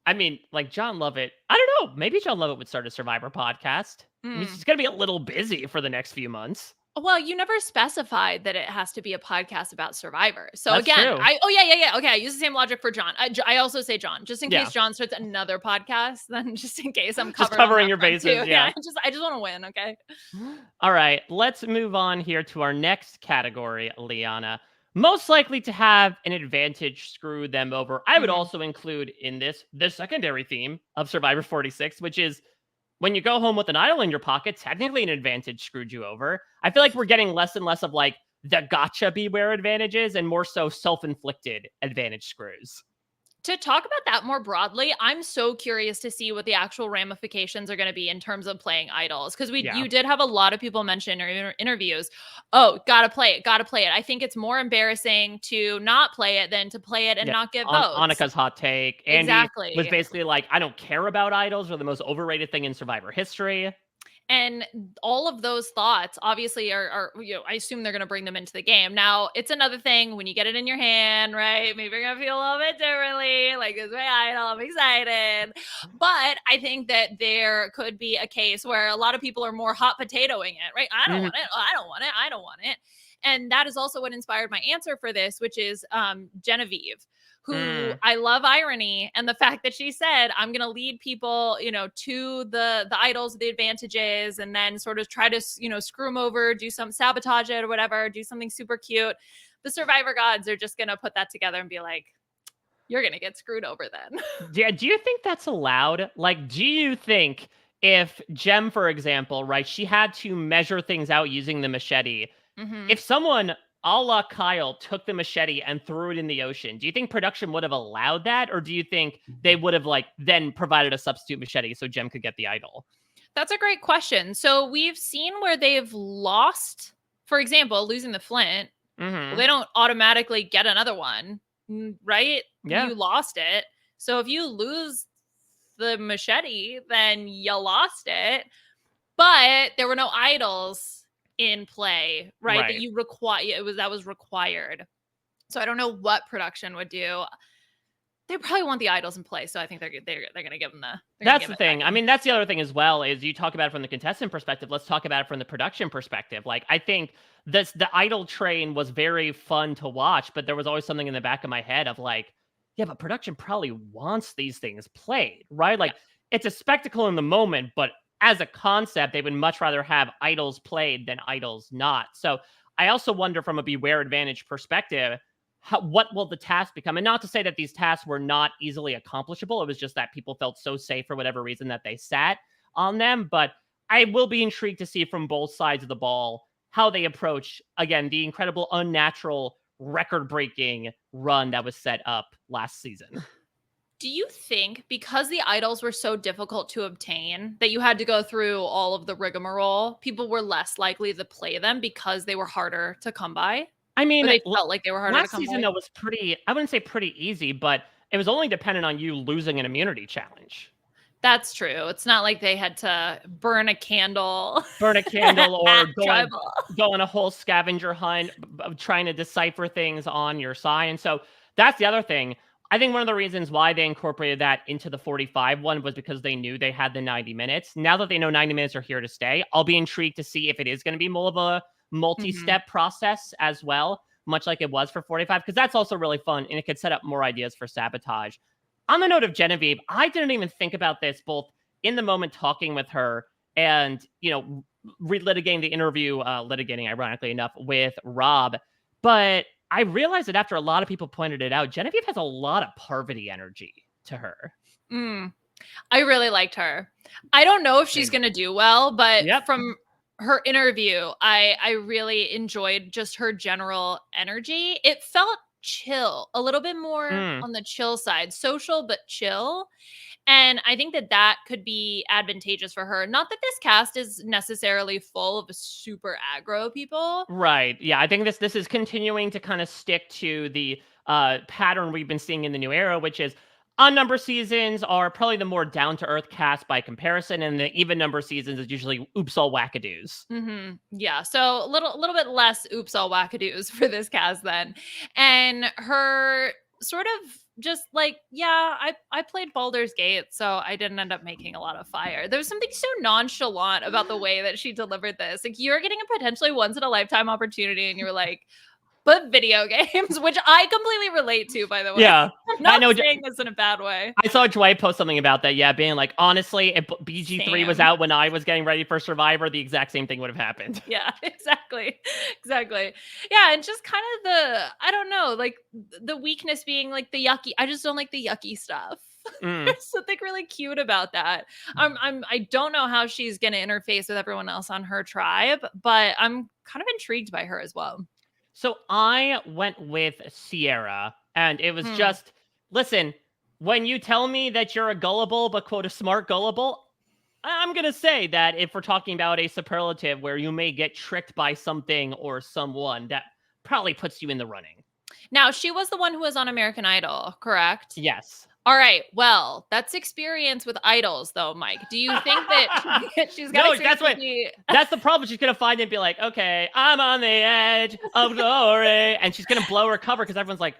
I mean, like John Lovett, I don't know. Maybe John Lovett would start a Survivor podcast. I mean, he's going to be a little busy for the next few months. Well, you never specified that it has to be a podcast about Survivor. So That's again, true. Yeah. Okay, I use the same logic for John. I also say John, just in case John starts another podcast. Then just in case I'm covering your bases. Yeah. I just want to win. Okay. All right, let's move on here to our next category, Liana. most likely to have an advantage screw them over. I would Mhm. also include in this the secondary theme of Survivor 46, which is when you go home with an idol in your pocket, technically an advantage screwed you over. I feel like we're getting less and less of like the gotcha beware advantages and more so self-inflicted advantage screws. To talk about that more broadly, I'm so curious to see what the actual ramifications are going to be in terms of playing idols, because Yeah. you did have a lot of people mention in interviews, oh, gotta play it, gotta play it. I think it's more embarrassing to not play it than to play it and Yeah. not get votes. Annika's hot take. Andy was Exactly. basically like, I don't care about idols. They're the most overrated thing in Survivor history. And all of those thoughts obviously are, I assume they're going to bring them into the game. Now, it's another thing when you get it in your hand, right? Maybe you're going to feel a little bit differently. Like, it's my idol. I'm excited. But I think that there could be a case where a lot of people are more hot potatoing it, right? I don't Mhm. want it. I don't want it. I don't want it. And that is also what inspired my answer for this, which is Genevieve, who Mm. I love irony, and the fact that she said, I'm going to lead people, to the idols, the advantages, and then sort of try to, screw them over, do some sabotage it or whatever, do something super cute. The Survivor gods are just going to put that together and be like, you're going to get screwed over then. Yeah, do you think that's allowed? Like, do you think if Jem, for example, right, she had to measure things out using the machete, hmm if someone a la Kyle took the machete and threw it in the ocean, do you think production would have allowed that? Or do you think they would have, like, then provided a substitute machete so Jem could get the idol? That's a great question. So we've seen where they've lost, for example, losing the Flint. Well, Mhm. they don't automatically get another one, right? Yeah. You lost it. So if you lose the machete, then you lost it. But there were no idols in play, right? That Right. you require that was required. So I don't know what production would do. They probably want the idols in play, so I think they're gonna give them they're gonna That's give the it back thing. I in. mean, that's the other thing as well is you talk about it from the contestant perspective. Let's talk about it from the production perspective. Like, I think the idol train was very fun to watch, but there was always something in the back of my head of like, yeah, but production probably wants these things played, right? Yeah. Like, it's a spectacle in the moment, but as a concept, they would much rather have idols played than idols not. So I also wonder from a beware advantage perspective, what will the task become? And not to say that these tasks were not easily accomplishable. It was just that people felt so safe for whatever reason that they sat on them. But I will be intrigued to see from both sides of the ball how they approach, again, the incredible, unnatural, record breaking run that was set up last season. Do you think because the idols were so difficult to obtain that you had to go through all of the rigmarole, people were less likely to play them because they were harder to come by? I Or mean, they felt like they were harder to last come season, by? though, was pretty, I wouldn't say pretty easy, but it was only dependent on you losing an immunity challenge. That's true. It's not like they had to burn a candle Burn a candle at or tribal. go on a whole scavenger hunt trying to decipher things on your sign. So that's the other thing. I think one of the reasons why they incorporated that into the 45 one was because they knew they had the 90 minutes. Now that they know 90 minutes are here to stay, I'll be intrigued to see if it is going to be more of a Mhm. multi-step process as well, much like it was for 45, because that's also really fun and it could set up more ideas for sabotage. On the note of Genevieve, I didn't even think about this both in the moment talking with her and, relitigating the interview, litigating, ironically enough, with Rob. But I realized that after a lot of people pointed it out, Genevieve has a lot of Parvati energy to her. Mm. I really liked her. I don't know if she's Same. gonna do well, but Yep. from her interview, I really enjoyed just her general energy. It felt chill, a little bit more Mm. on the chill side, social but chill. And I think that that could be advantageous for her. Not that this cast is necessarily full of super aggro people. Right. Yeah. I think this is continuing to kind of stick to the pattern we've been seeing in the new era, which is odd number seasons are probably the more down to earth cast by comparison, and the even number seasons is usually oops all wackadoos. Yeah. So a little bit less oops all wackadoos for this cast then. And her sort of just like, yeah, I played Baldur's Gate, so I didn't end up making a lot of fire. There was something so nonchalant about the way that she delivered this. Like, you're getting a potentially once in a lifetime opportunity, and you're like, but video games, which I completely relate to, by the way. Yeah. I'm not I know. saying this in a bad way. I saw Dwight post something about that. Yeah, being like, honestly, if BG3 was Same. out when I was getting ready for Survivor, the exact same thing would have happened. Yeah, exactly. Exactly. Yeah, and just kind of I don't know, like the weakness being like the yucky. I just don't like the yucky stuff. There's something really cute about that. I don't know how she's gonna interface with everyone else on her tribe, but I'm kind of intrigued by her as well. So I went with Sierra, and it was Hmm. just, listen, when you tell me that you're a gullible, but quote, a smart gullible, I'm going to say that if we're talking about a superlative where you may get tricked by something or someone, that probably puts you in the running. Now, she was the one who was on American Idol, correct? Yes. All right. Well, that's experience with idols, though, Mike. Do you think that she's got No, experience that's with the... that's the problem. She's gonna find it and be like, okay, I'm on the edge of glory, and she's gonna blow her cover because everyone's like,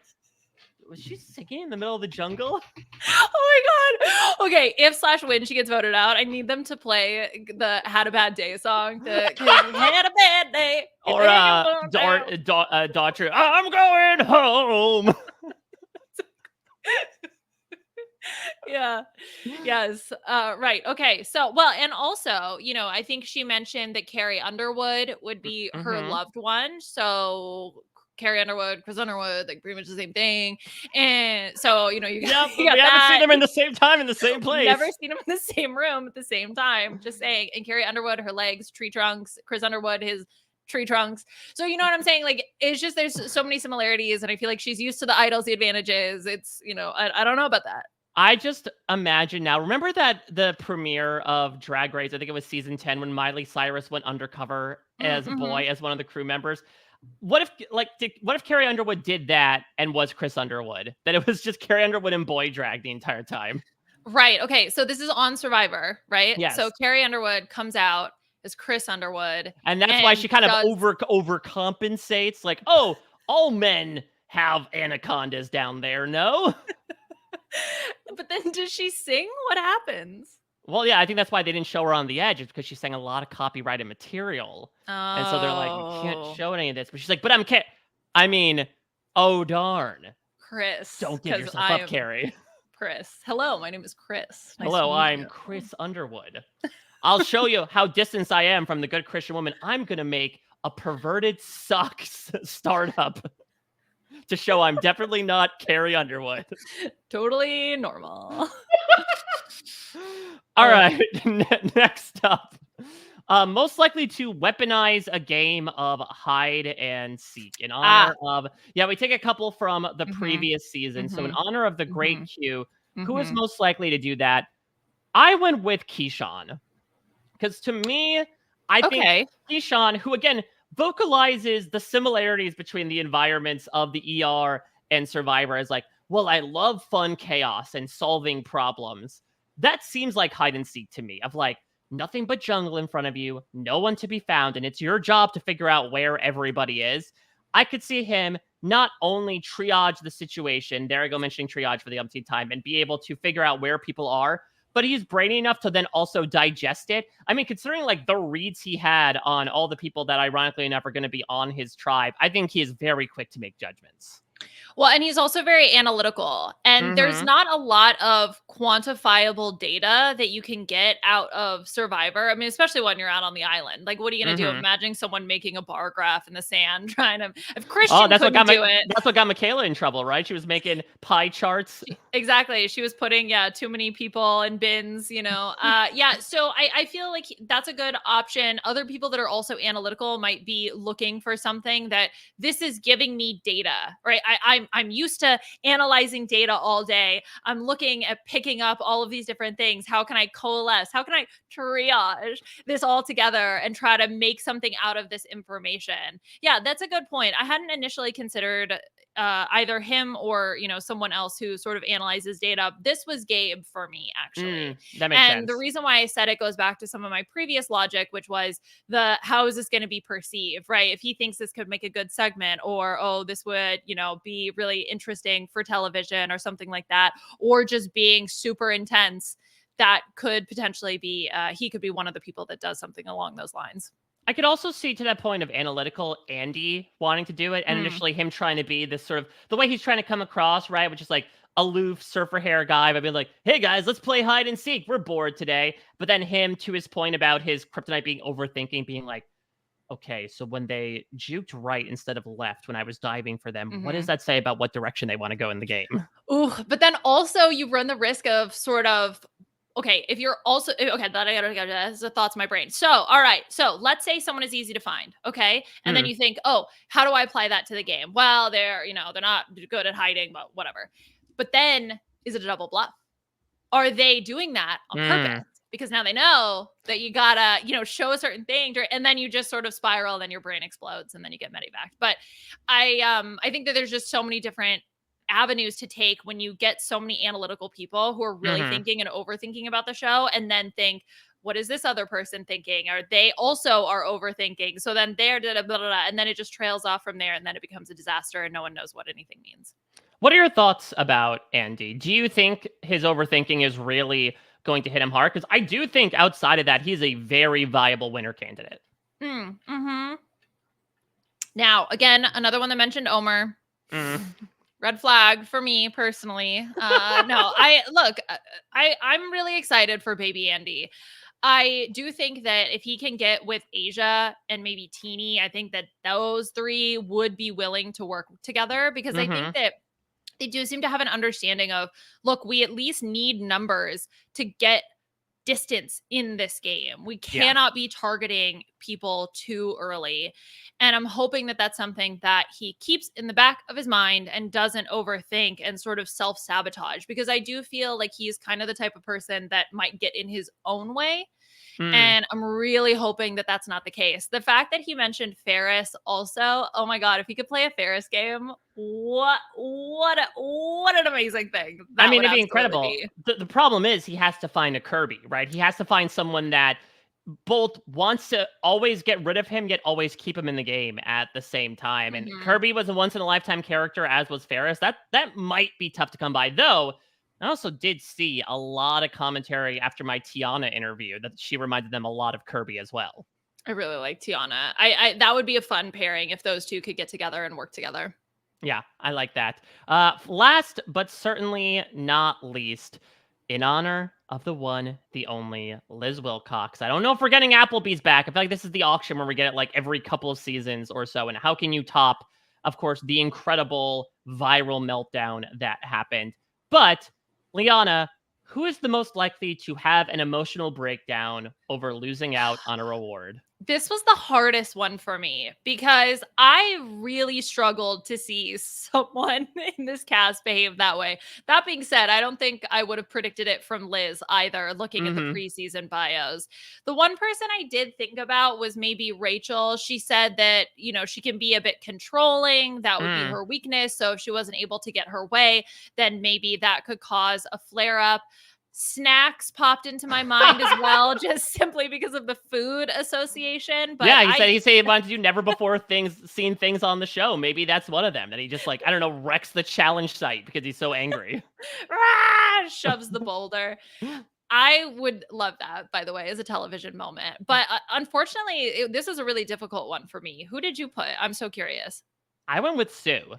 was she singing in the middle of the jungle? Oh my god. Okay, if /win she gets voted out, I need them to play the Had a Bad Day song. The Had a Bad Day. Or Daughtry, I'm going home. Yeah. Yes. Right. Okay. So, well, and also, I think she mentioned that Carrie Underwood would be her loved one. So Carrie Underwood, Chris Underwood, like pretty much the same thing. And so, you we got haven't seen them in the same time in the same place. Never seen them in the same room at the same time. Just saying. And Carrie Underwood, her legs, tree trunks. Chris Underwood, his tree trunks. So you know what I'm saying? Like, it's just there's so many similarities, and I feel like she's used to the idols, the advantages. It's I don't know about that. I just imagine now. Remember that the premiere of Drag Race, I think it was season 10, when Miley Cyrus went undercover as a boy, as one of the crew members. What if Carrie Underwood did that and was Chris Underwood? That it was just Carrie Underwood and boy drag the entire time. Right. Okay. So this is on Survivor, right? Yes. So Carrie Underwood comes out as Chris Underwood. And that's why she kind of overcompensates. Like, oh, all men have anacondas down there, no? But then does she sing? What happens? Well, yeah, I think that's why they didn't show her on the edge. It's because she sang a lot of copyrighted material. Oh. And so they're like, you can't show any of this. But she's like, but I mean, oh, darn. Chris. Don't give yourself up, Carrie. Chris. Hello, my name is Chris. Nice Hello, I'm Chris Underwood. I'll show you how distant I am from the good Christian woman. I'm going to make a perverted socks startup to show I'm definitely not Carrie Underwood. Totally normal. All right, next up. Most likely to weaponize a game of hide and seek in honor of... Yeah, we take a couple from the previous season. So in honor of the great Q, who is most likely to do that? I went with Keyshawn. Because to me, I think Keyshawn, who again vocalizes the similarities between the environments of the ER and Survivor, is like, well, I love fun chaos and solving problems. That seems like hide and seek to me, of like, nothing but jungle in front of you, no one to be found, and it's your job to figure out where everybody is. I could see him not only triage the situation, there I go mentioning triage for the umpteenth time, and be able to figure out where people are, but he's brainy enough to then also digest it. I mean, considering like the reads he had on all the people that ironically enough are going to be on his tribe, I think he is very quick to make judgments. Well, and he's also very analytical, and there's not a lot of quantifiable data that you can get out of Survivor. I mean, especially when you're out on the island. Like, what are you going to do? Imagine someone making a bar graph in the sand trying to... If Christian couldn't do it... That's what got Michaela in trouble, right? She was making pie charts. Exactly. She was putting, too many people in bins, Yeah, so I feel like that's a good option. Other people that are also analytical might be looking for something that this is giving me data, right? I'm used to analyzing data all day. I'm looking at picking up all of these different things. How can I coalesce? How can I triage this all together and try to make something out of this information? Yeah, that's a good point. I hadn't initially considered either him or, someone else who sort of analyzes data. This was Gabe for me, actually. That makes sense. And the reason why I said it goes back to some of my previous logic, which was how is this going to be perceived, right? If he thinks this could make a good segment, or, oh, this would, be really interesting for television or something like that, or just being super intense, that could potentially be, he could be one of the people that does something along those lines. I could also see, to that point of analytical, Andy wanting to do it, and Mm. initially him trying to be this sort of the way he's trying to come across, right? Which is like aloof surfer hair guy, but being like, "Hey guys, let's play hide and seek. We're bored today." But then him, to his point about his kryptonite being overthinking, being like, "Okay, so when they juked right instead of left when I was diving for them, what does Mhm. that say about what direction they want to go in the game?" Ooh, but then also you run the risk of sort of okay, if you're also okay, that I gotta get that's the thoughts in my brain. So, all right, so let's say someone is easy to find, okay, and then Hmm. you think, oh, how do I apply that to the game? Well, they're not good at hiding, but whatever. But then, is it a double bluff? Are they doing that on purpose? Hmm. Because now they know that you gotta, show a certain thing, and then you just sort of spiral, and then your brain explodes, and then you get medivac. But I think that there's just so many different avenues to take when you get so many analytical people who are really Hmm. thinking and overthinking about the show, and then think, what is this other person thinking? Or they also are overthinking. So then they're blah, blah, blah, and then it just trails off from there, and then it becomes a disaster, and no one knows what anything means. What are your thoughts about Andy? Do you think his overthinking is really going to hit him hard? Because I do think outside of that, he's a very viable winner candidate. Mm-hmm. Now, again, another one that mentioned Omer. Mm. Red flag for me personally. No, I'm really excited for baby Andy. I do think that if he can get with Asia and maybe Teeny, I think that those three would be willing to work together, because I think Hmm. that they do seem to have an understanding of, look, we at least need numbers to get distance in this game. We Yeah. cannot be targeting people too early. And I'm hoping that that's something that he keeps in the back of his mind and doesn't overthink and sort of self sabotage, because I do feel like he's kind of the type of person that might get in his own way. Mm. And I'm really hoping that that's not the case. The fact that he mentioned Ferris also, oh my god, if he could play a Ferris game, what an amazing thing I that mean, would it'd be absolutely incredible. be. The problem is he has to find a Kirby, right? He has to find someone that both wants to always get rid of him, yet always keep him in the game at the same time. And Mhm. Kirby was a once in a lifetime character, as was Ferris. That might be tough to come by, though. I also did see a lot of commentary after my Tiana interview that she reminded them a lot of Kirby as well. I really like Tiana. I that would be a fun pairing if those two could get together and work together. Yeah, I like that. Last but certainly not least, in honor of the one, the only Liz Wilcox. I don't know if we're getting Applebee's back. I feel like this is the auction where we get it like every couple of seasons or so. And how can you top, of course, the incredible viral meltdown that happened? But Liana, who is the most likely to have an emotional breakdown over losing out on a reward? This was the hardest one for me because I really struggled to see someone in this cast behave that way. That being said, I don't think I would have predicted it from Liz either, looking at the Mm-hmm. preseason bios. The one person I did think about was maybe Rachel. She said that, she can be a bit controlling. That would be Mm. her weakness. So if she wasn't able to get her way, then maybe that could cause a flare up. Snacks popped into my mind as well, just simply because of the food association. But Yeah, he said he wanted to do never before seen things on the show. Maybe that's one of them. That he just like, I don't know, wrecks the challenge site because he's so angry. shoves the boulder. I would love that, by the way, as a television moment. But unfortunately, this is a really difficult one for me. Who did you put? I'm so curious. I went with Sue.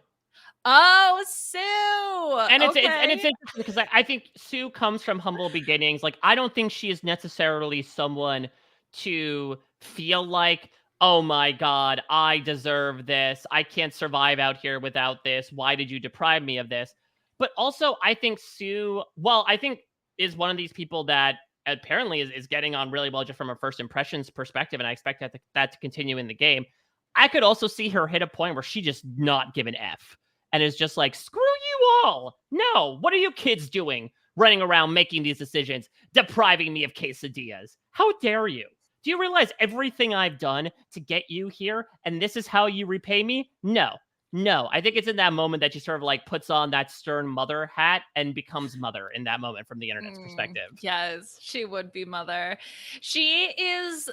Oh, Sue. And it's Okay. interesting because I think Sue comes from humble beginnings. Like, I don't think she is necessarily someone to feel like, oh my God, I deserve this. I can't survive out here without this. Why did you deprive me of this? But also, I think Sue, well, I think is one of these people that apparently is getting on really well just from a first impressions perspective. And I expect that to continue in the game. I could also see her hit a point where she just not give an F and is just like, screw you all. No, what are you kids doing running around making these decisions, depriving me of quesadillas? How dare you? Do you realize everything I've done to get you here and this is how you repay me? No, no. I think it's in that moment that she sort of like puts on that stern mother hat and becomes mother in that moment from the internet's perspective. Yes, she would be mother. She's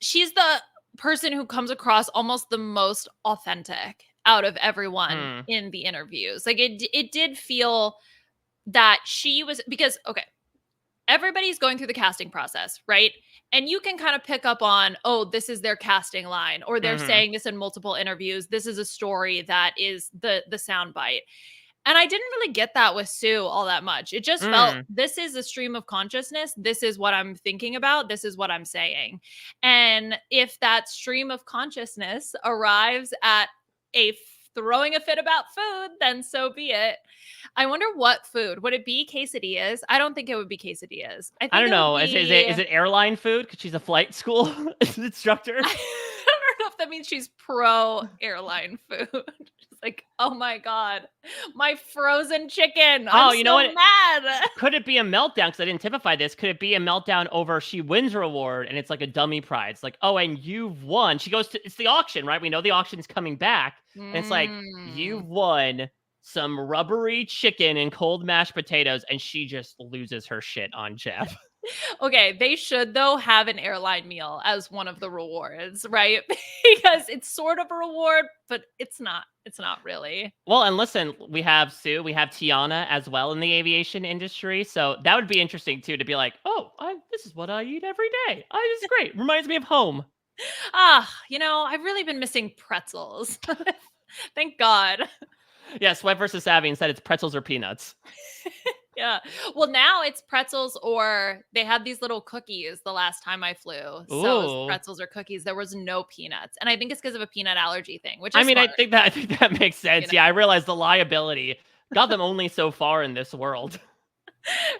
the person who comes across almost the most authentic out of everyone Hmm. in the interviews. Like it did feel that she was, because okay, everybody's going through the casting process, right? And you can kind of pick up on, oh, this is their casting line, or they're saying this in multiple interviews. This is a story that is the soundbite. And I didn't really get that with Sue all that much. It just felt, this is a stream of consciousness. This is what I'm thinking about. This is what I'm saying. And if that stream of consciousness arrives at throwing a fit about food, then so be it. I wonder what food. Would it be quesadillas? I don't think it would be quesadillas. I don't know. Be... Is it airline food? Because she's a flight school instructor. I don't know if that means she's pro airline food. Just like, oh my God, my frozen chicken. I'm you know what? Mad. Could it be a meltdown? Because I didn't typify this. Could it be a meltdown over she wins her award and it's like a dummy prize? Like, oh, and you've won. She goes to, it's the auction, right? We know the auction's coming back. And it's like, you've won some rubbery chicken and cold mashed potatoes. And she just loses her shit on Jeff. Okay, they should, though, have an airline meal as one of the rewards, right? Because it's sort of a reward, but it's not. It's not really. Well, and listen, we have Sue, we have Tiana as well in the aviation industry. So that would be interesting, too, to be like, oh, this is what I eat every day. This is great. Reminds me of home. I've really been missing pretzels. Thank God. Yeah, Sweat versus Savvy instead it's pretzels or peanuts. Yeah. Well, now it's pretzels, or they had these little cookies the last time I flew. So it was pretzels or cookies. There was no peanuts. And I think it's because of a peanut allergy thing, which is smart. I think that makes sense. Yeah, I realized the liability got them only so far in this world.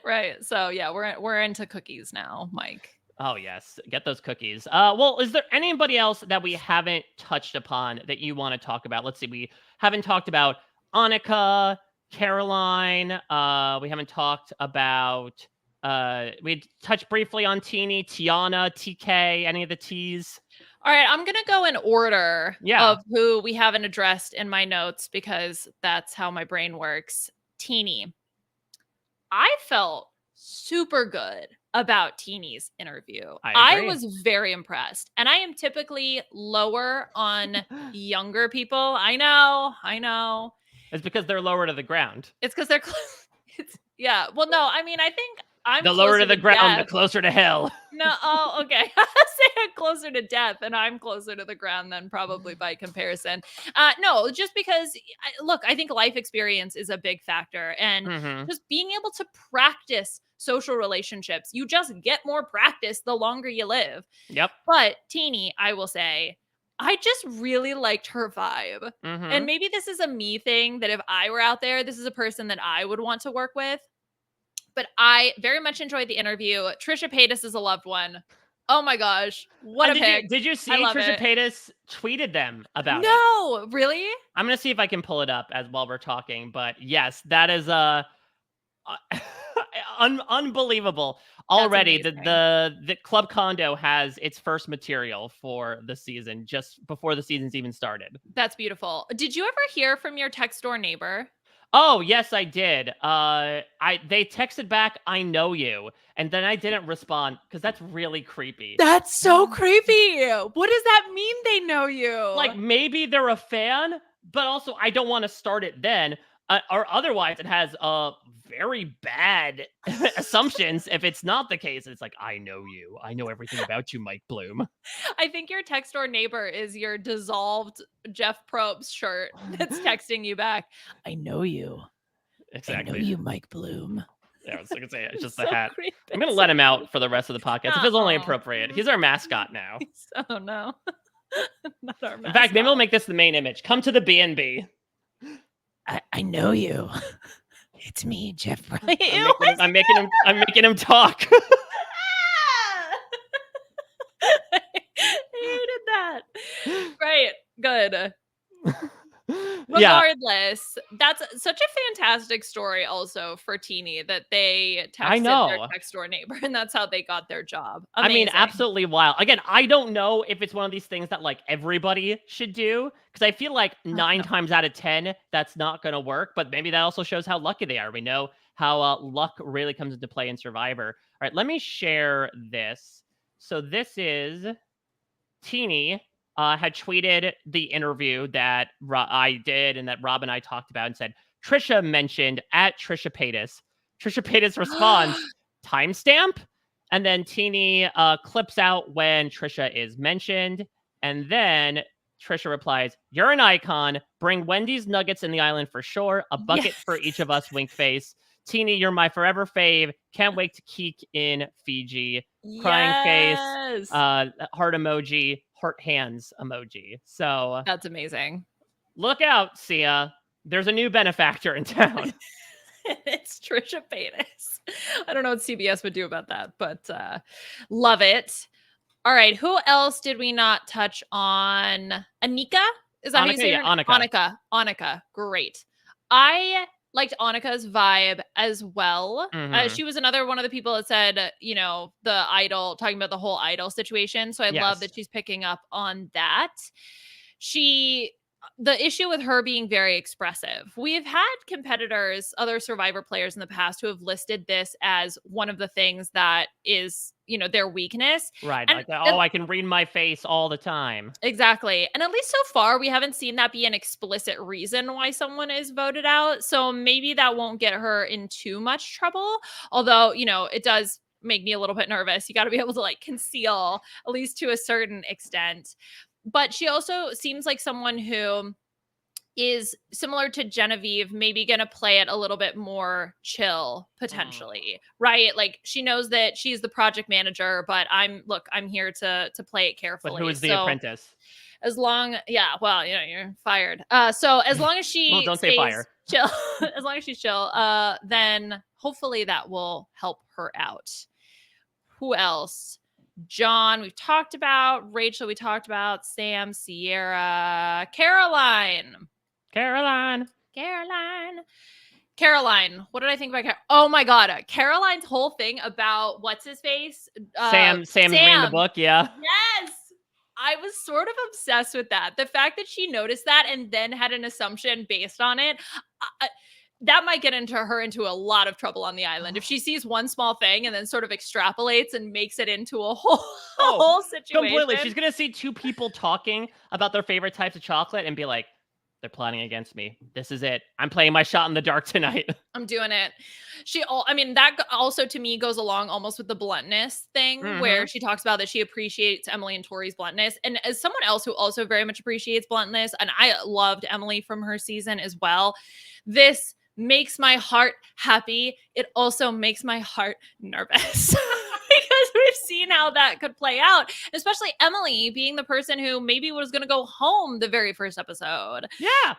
Right. So yeah, we're into cookies now, Mike. Oh yes, get those cookies. Well, is there anybody else that we haven't touched upon that you want to talk about? Let's see, we haven't talked about Annika, Caroline. We haven't talked about. We touched briefly on Teeny, Tiana, TK. Any of the T's? All right, I'm gonna go in order of who we haven't addressed in my notes because that's how my brain works. Teeny, I felt super good about Teeny's interview. I was very impressed. And I am typically lower on younger people. I know. It's because they're lower to the ground. It's because they're yeah. Well, no, I mean, I think I'm the lower to the ground, the closer to hell. No, oh, okay. Say I'm closer to death, and I'm closer to the ground then probably by comparison. No, just because, look, I think life experience is a big factor, and just being able to practice social relationships. You just get more practice the longer you live. Yep. But Teeny, I will say, I just really liked her vibe. And maybe this is a me thing that if I were out there, this is a person that I would want to work with. But I very much enjoyed the interview. Trisha Paytas is a loved one. Oh my gosh. What a pick. Did you see Trisha Paytas tweeted them about it? No, really? I'm going to see if I can pull it up while we're talking. But yes, that is unbelievable. Already, the Club Condo has its first material for the season just before the season's even started. That's beautiful. Did you ever hear from your text door neighbor? Oh, yes, I did. They texted back, "I know you," and then I didn't respond because that's really creepy. That's so creepy. What does that mean? They know you? Like maybe they're a fan, but also I don't want to start it then. Or otherwise, it has very bad assumptions if it's not the case. It's like, I know you. I know everything about you, Mike Bloom. I think your text door neighbor is your dissolved Jeff Probst shirt that's texting you back. I know you. Exactly. I know you, Mike Bloom. Yeah, I was going to say, it's just the hat. Creepy. I'm going to let him out for the rest of the podcast. It feels only appropriate. He's our mascot now. Oh, no. Not our mascot. In fact, maybe we'll make this the main image. Come to the B&B. I know you. It's me, Jeff. I'm making him talk. I hated that. Right. Good. Regardless, that's such a fantastic story also for Teeny that they texted their text door neighbor and that's how they got their job. Amazing. I mean, absolutely wild. Again, I don't know if it's one of these things that like everybody should do because I feel like 9 times out of 10 that's not going to work, but maybe that also shows how lucky they are. We know how luck really comes into play in Survivor. All right, let me share this. So this is Teeny. Had tweeted the interview that I did and that Rob and I talked about and said, Trisha mentioned at Trisha Paytas. Trisha Paytas responds, timestamp. And then Teeny clips out when Trisha is mentioned. And then Trisha replies, "You're an icon. Bring Wendy's nuggets in the island for sure. A bucket for each of us, wink face. Teeny, you're my forever fave. Can't wait to keek in Fiji." Crying face, Yes. heart emoji, heart hands emoji. So That's amazing. look out, Sia. There's a new benefactor in town. It's Trisha Paytas. I don't know what CBS would do about that, but love it. All right, who else did we not touch on? Anika? Is that how you Annika, say yeah, her name? Annika. Annika. Great. I liked Annika's vibe as well. Mhm. She was another one of the people that said, you know, the idol, talking about the whole idol situation. So I love that Yes. she's picking up on that. The issue with her being very expressive. We've had competitors, other Survivor players in the past who have listed this as one of the things that is, you know, their weakness. Right. And Like, oh, I can read my face all the time. exactly. And at least so far, we haven't seen that be an explicit reason why someone is voted out. So maybe that won't get her in too much trouble. Although, you know, it does make me a little bit nervous. You got to be able to like conceal, at least to a certain extent. But she also seems like someone who is similar to Genevieve, maybe going to play it a little bit more chill potentially, right? Like she knows that she's the project manager, but I'm here to play it carefully. But who is the so apprentice? as long, yeah, well, you know, you're fired. So as long as she Well, don't say stays fire. chill, as long as she's chill, then hopefully that will help her out. Who else? John, we've talked about. Rachel, we talked about. Sam, Sierra, Caroline. Caroline. What did I think about Oh my god, Caroline's whole thing about what's his face? Sam's reading the book, yeah. Yes. I was sort of obsessed with that. The fact that she noticed that and then had an assumption based on it, that might get her into a lot of trouble on the island. If she sees one small thing and then sort of extrapolates and makes it into a whole situation. Completely. She's going to see two people talking about their favorite types of chocolate and be like, they're plotting against me. This is it. I'm playing my shot in the dark tonight. I'm doing it. That also to me goes along almost with the bluntness thing where she talks about that she appreciates Emily and Tori's bluntness. And as someone else who also very much appreciates bluntness, and I loved Emily from her season as well, this makes my heart happy. It also makes my heart nervous. Because we've seen how that could play out, especially Emily being the person who maybe was going to go home the very first episode. Yeah.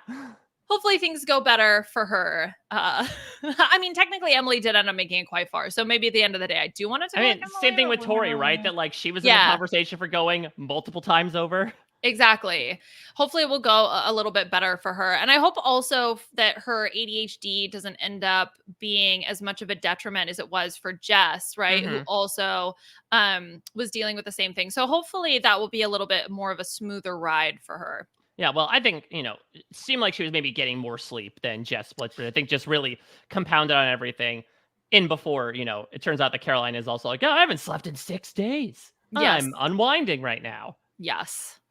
Hopefully things go better for her. Technically Emily did end up making it quite far. So maybe at the end of the day, I do want it to go same thing with Tori, right? That like she was in the conversation for going multiple times over. Exactly. Hopefully it will go a little bit better for her. And I hope also that her ADHD doesn't end up being as much of a detriment as it was for Jess, right? Who also was dealing with the same thing. So hopefully that will be a little bit more of a smoother ride for her. Yeah, well, I think, it seemed like she was maybe getting more sleep than Jess Splitford. I think just really compounded on everything before, it turns out that Caroline is also like, oh, I haven't slept in 6 days. Yes. I'm unwinding right now. Yes.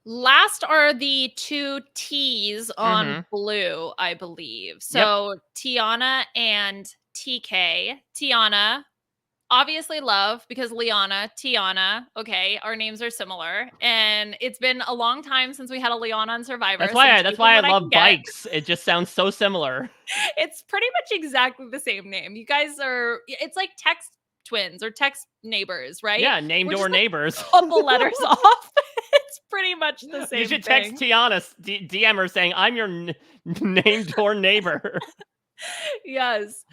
Last are the 2 T's on Blue, I believe. So Tiana and TK. Tiana, obviously love because Liana, Tiana. Okay, our names are similar, and it's been a long time since we had a Liana on Survivor. That's why I love bikes. It just sounds so similar. It's pretty much exactly the same name. You guys are. It's like text twins or text neighbors, right? Yeah, name door neighbors. A couple letters off. It's pretty much the same. You should text Tiana, DM her saying, "I'm your name door neighbor." Yes.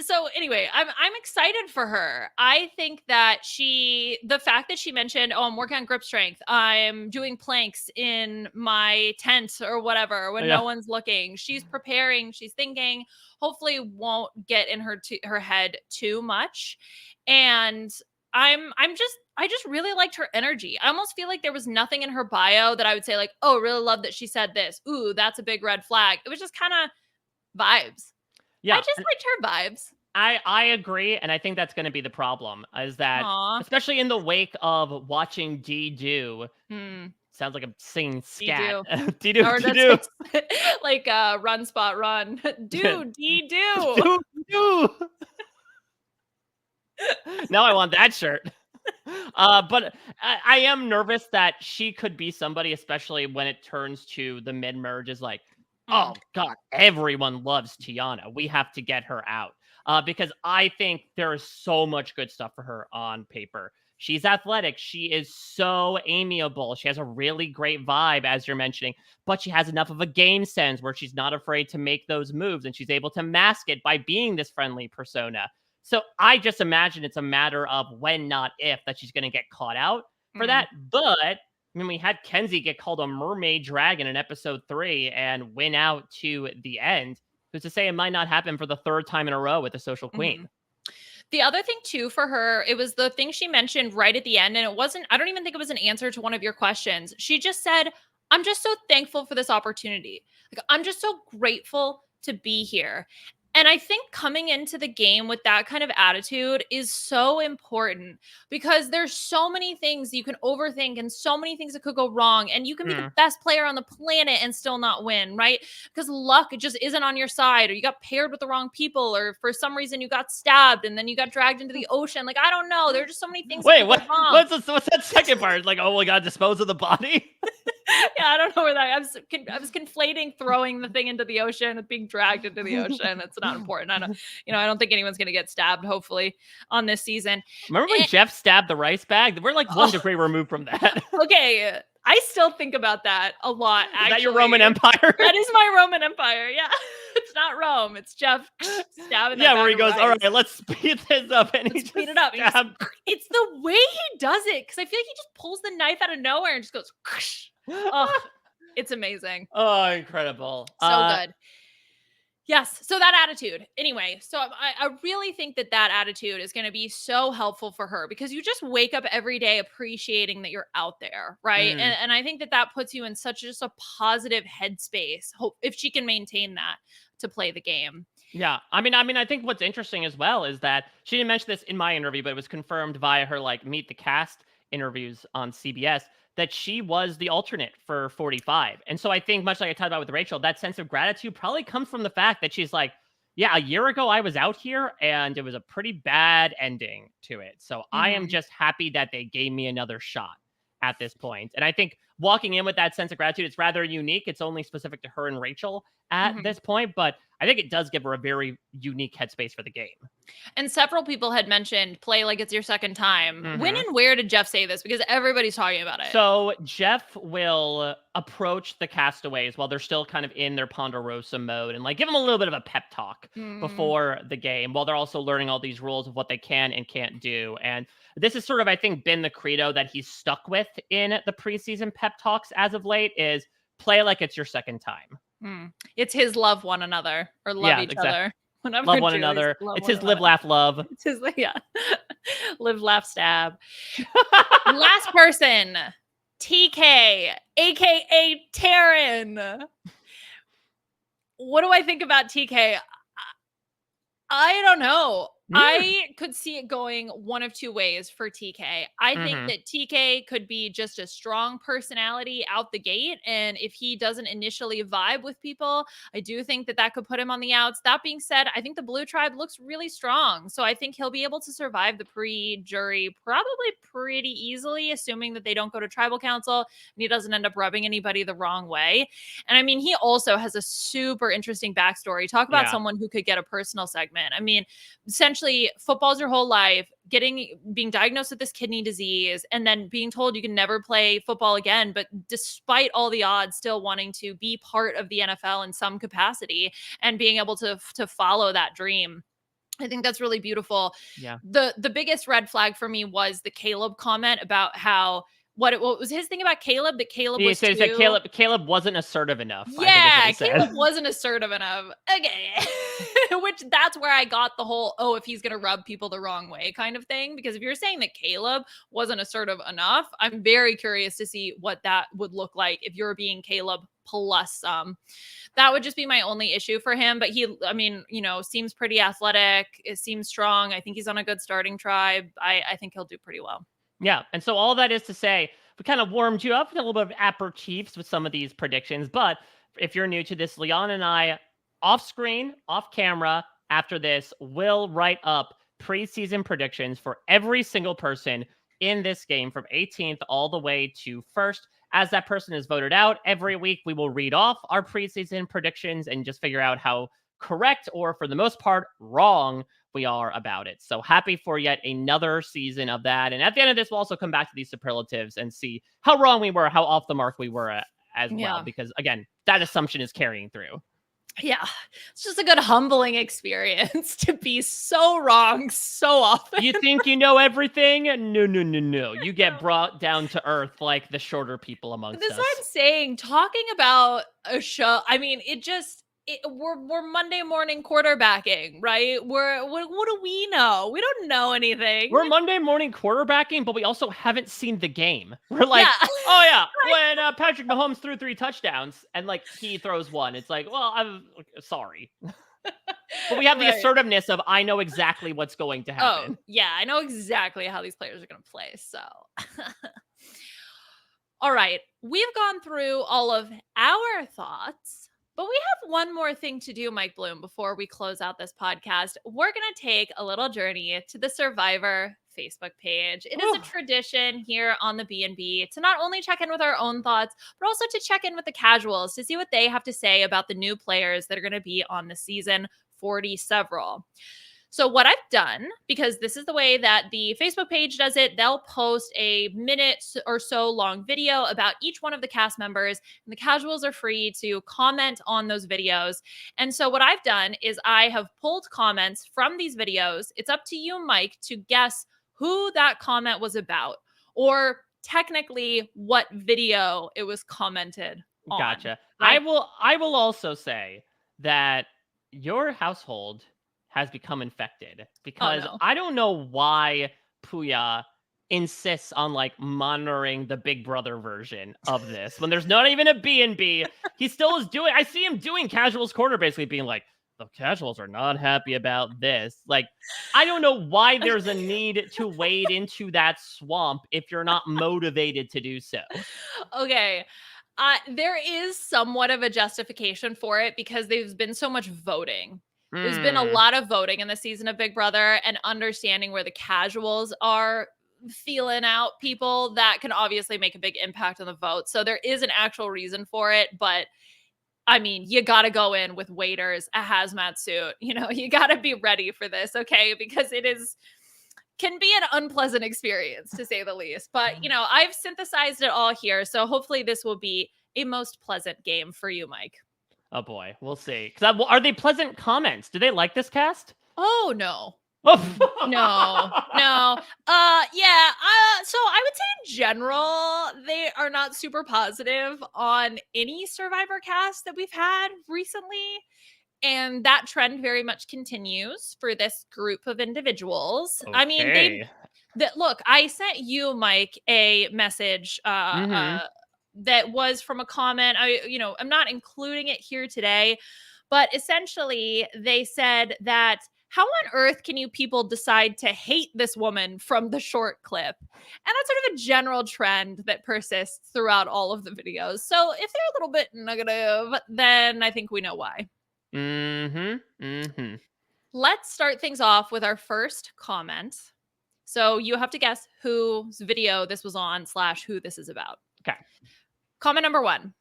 So anyway, I'm excited for her. I think that the fact that she mentioned, oh, I'm working on grip strength, I'm doing planks in my tent or whatever when no one's looking. She's preparing, she's thinking, hopefully won't get in her head too much. And I just really liked her energy. I almost feel like there was nothing in her bio that I would say like, oh, really love that she said this. Ooh, that's a big red flag. It was just kind of vibes. Yeah. I just liked her vibes. I agree, and I think that's going to be the problem, is that, especially in the wake of watching Dee do, sounds like I'm singing scat. Dee do. Like run spot run. Dee do. Now I want that shirt. But I am nervous that she could be somebody, especially when it turns to the mid merge, is like, Mm, oh God, everyone loves Tiana. We have to get her out. Because I think there is so much good stuff for her on paper. She's athletic. She is so amiable. She has a really great vibe, as you're mentioning, but she has enough of a game sense where she's not afraid to make those moves and she's able to mask it by being this friendly persona. So I just imagine it's a matter of when, not if, that she's going to get caught out for mm. that. But I mean, we had Kenzie get called a mermaid dragon in episode 3 and win out to the end. Who's to say it might not happen for the third time in a row with the social queen? Mhm. The other thing too for her, it was the thing she mentioned right at the end, and it wasn't, I don't even think it was an answer to one of your questions. She just said, I'm just so thankful for this opportunity. Like, I'm just so grateful to be here. And I think coming into the game with that kind of attitude is so important because there's so many things you can overthink and so many things that could go wrong. And you can be the best player on the planet and still not win, right? Because luck just isn't on your side, or you got paired with the wrong people, or for some reason you got stabbed and then you got dragged into the ocean. Like, I don't know. There are just so many things that Wait, could go wrong. what's that second part? Like, oh, we got to dispose of the body? Yeah, I don't know where that. I was conflating throwing the thing into the ocean with being dragged into the ocean. It's not important. I don't think anyone's gonna get stabbed. Hopefully, on this season. Remember when Jeff stabbed the rice bag? We're like 1 degree removed from that. Okay, I still think about that a lot. Actually, Is that your Roman Empire? That is my Roman Empire. Yeah, it's not Rome. It's Jeff stabbing. Yeah, where he goes, all right, let's speed this up, and let's speed it up. It's the way he does it, because I feel like he just pulls the knife out of nowhere and just goes. Oh, it's amazing. Oh, incredible. So good. Yes. So that attitude. Anyway, so I really think that attitude is going to be so helpful for her, because you just wake up every day appreciating that you're out there. Right. And I think that puts you in such just a positive headspace. Hope if she can maintain that to play the game. Yeah. I mean, I think what's interesting as well is that she didn't mention this in my interview, but it was confirmed via her like meet the cast interviews on CBS that she was the alternate for 45. And so I think, much like I talked about with Rachel, that sense of gratitude probably comes from the fact that she's like, yeah, a year ago I was out here and it was a pretty bad ending to it. So I am just happy that they gave me another shot at this point. And I think walking in with that sense of gratitude, it's rather unique. It's only specific to her and Rachel at this point, but I think it does give her a very unique headspace for the game. And several people had mentioned play like it's your second time. When and where did Jeff say this? Because everybody's talking about it. So Jeff will approach the castaways while they're still kind of in their Ponderosa mode and like give them a little bit of a pep talk before the game, while they're also learning all these rules of what they can and can't do. And this has sort of, I think, been the credo that he's stuck with in the preseason pep talks as of late, is play like it's your second time. It's his love one another, or love each other. Whenever love one another. It's his live, laugh, love. It's his, live, laugh, stab. Last person, TK, aka Taryn. What do I think about TK? I don't know. I could see it going one of two ways for TK. I think that TK could be just a strong personality out the gate. And if he doesn't initially vibe with people, I do think that could put him on the outs. That being said, I think the Blue Tribe looks really strong. So I think he'll be able to survive the pre-jury probably pretty easily, assuming that they don't go to tribal council and he doesn't end up rubbing anybody the wrong way. And I mean, he also has a super interesting backstory. Talk about someone who could get a personal segment. I mean, essentially football's your whole life, being diagnosed with this kidney disease, and then being told you can never play football again, but despite all the odds, still wanting to be part of the NFL in some capacity and being able to follow that dream. I think that's really beautiful. Yeah. The biggest red flag for me was the Caleb comment about how what was his thing about Caleb? That Caleb was said that Caleb wasn't assertive enough. Yeah, Caleb wasn't assertive enough. Okay. Which that's where I got the whole, if he's going to rub people the wrong way kind of thing. Because if you're saying that Caleb wasn't assertive enough, I'm very curious to see what that would look like if you're being Caleb plus some. That would just be my only issue for him. But he, I mean, seems pretty athletic. It seems strong. I think he's on a good starting tribe. I think he'll do pretty well. Yeah, and so all that is to say, we kind of warmed you up with a little bit of aperitifs with some of these predictions. But if you're new to this, Liana and I, off screen, off camera, after this, will write up preseason predictions for every single person in this game from 18th all the way to 1st. As that person is voted out, every week we will read off our preseason predictions and just figure out how correct or, for the most part, wrong we are about it. So happy for yet another season of that. And at the end of this, we'll also come back to these superlatives and see how wrong we were, how off the mark we were as well. Because again, that assumption is carrying through. Yeah, it's just a good humbling experience to be so wrong so often. You think you know everything? No. You get brought down to earth like the shorter people amongst us. This is what I'm saying. Talking about a show, I mean, we're Monday morning quarterbacking, right? What do we know? We don't know anything. We're Monday morning quarterbacking, but we also haven't seen the game. We're like, oh yeah, when Patrick Mahomes threw 3 touchdowns and like he throws 1, it's like, well, I'm sorry. But we have the assertiveness of, I know exactly what's going to happen. Oh, yeah, I know exactly how these players are going to play, so. All right, we've gone through all of our thoughts, but we have one more thing to do, Mike Bloom, before we close out this podcast. We're going to take a little journey to the Survivor Facebook page. It is a tradition here on the B&B to not only check in with our own thoughts, but also to check in with the casuals to see what they have to say about the new players that are going to be on the season 40 several. So what I've done, because this is the way that the Facebook page does it, they'll post a minute or so long video about each one of the cast members, and the casuals are free to comment on those videos. And so what I've done is I have pulled comments from these videos. It's up to you, Mike, to guess who that comment was about, or technically what video it was commented on. Gotcha. Right? I will also say that your household has become infected because I don't know why Puya insists on like monitoring the Big Brother version of this when there's not even a B&B. He still is doing, I see him doing Casuals Corner, basically being like, the casuals are not happy about this. Like, I don't know why there's a need to wade into that swamp if you're not motivated to do so. Okay. There is somewhat of a justification for it because there's been so much voting. There's been a lot of voting in the season of Big Brother, and understanding where the casuals are feeling out people that can obviously make a big impact on the vote. So there is an actual reason for it, but I mean, you got to go in with waiters, a hazmat suit. You know, you got to be ready for this, okay? Because can be an unpleasant experience, to say the least. But, you know, I've synthesized it all here, so hopefully this will be a most pleasant game for you, Mike. Oh boy, we'll see. Are they pleasant comments? Do they like this cast? Oh, no. No. Yeah. So I would say in general, they are not super positive on any Survivor cast that we've had recently. And that trend very much continues for this group of individuals. Okay. I mean, look, I sent you, Mike, a message that was from a comment. I'm not including it here today, but essentially they said that, how on earth can you people decide to hate this woman from the short clip? And that's sort of a general trend that persists throughout all of the videos. So if they're a little bit negative, then I think we know why. Let's start things off with our first comment. So you have to guess whose video this was on / who this is about. Okay. Comment number 1.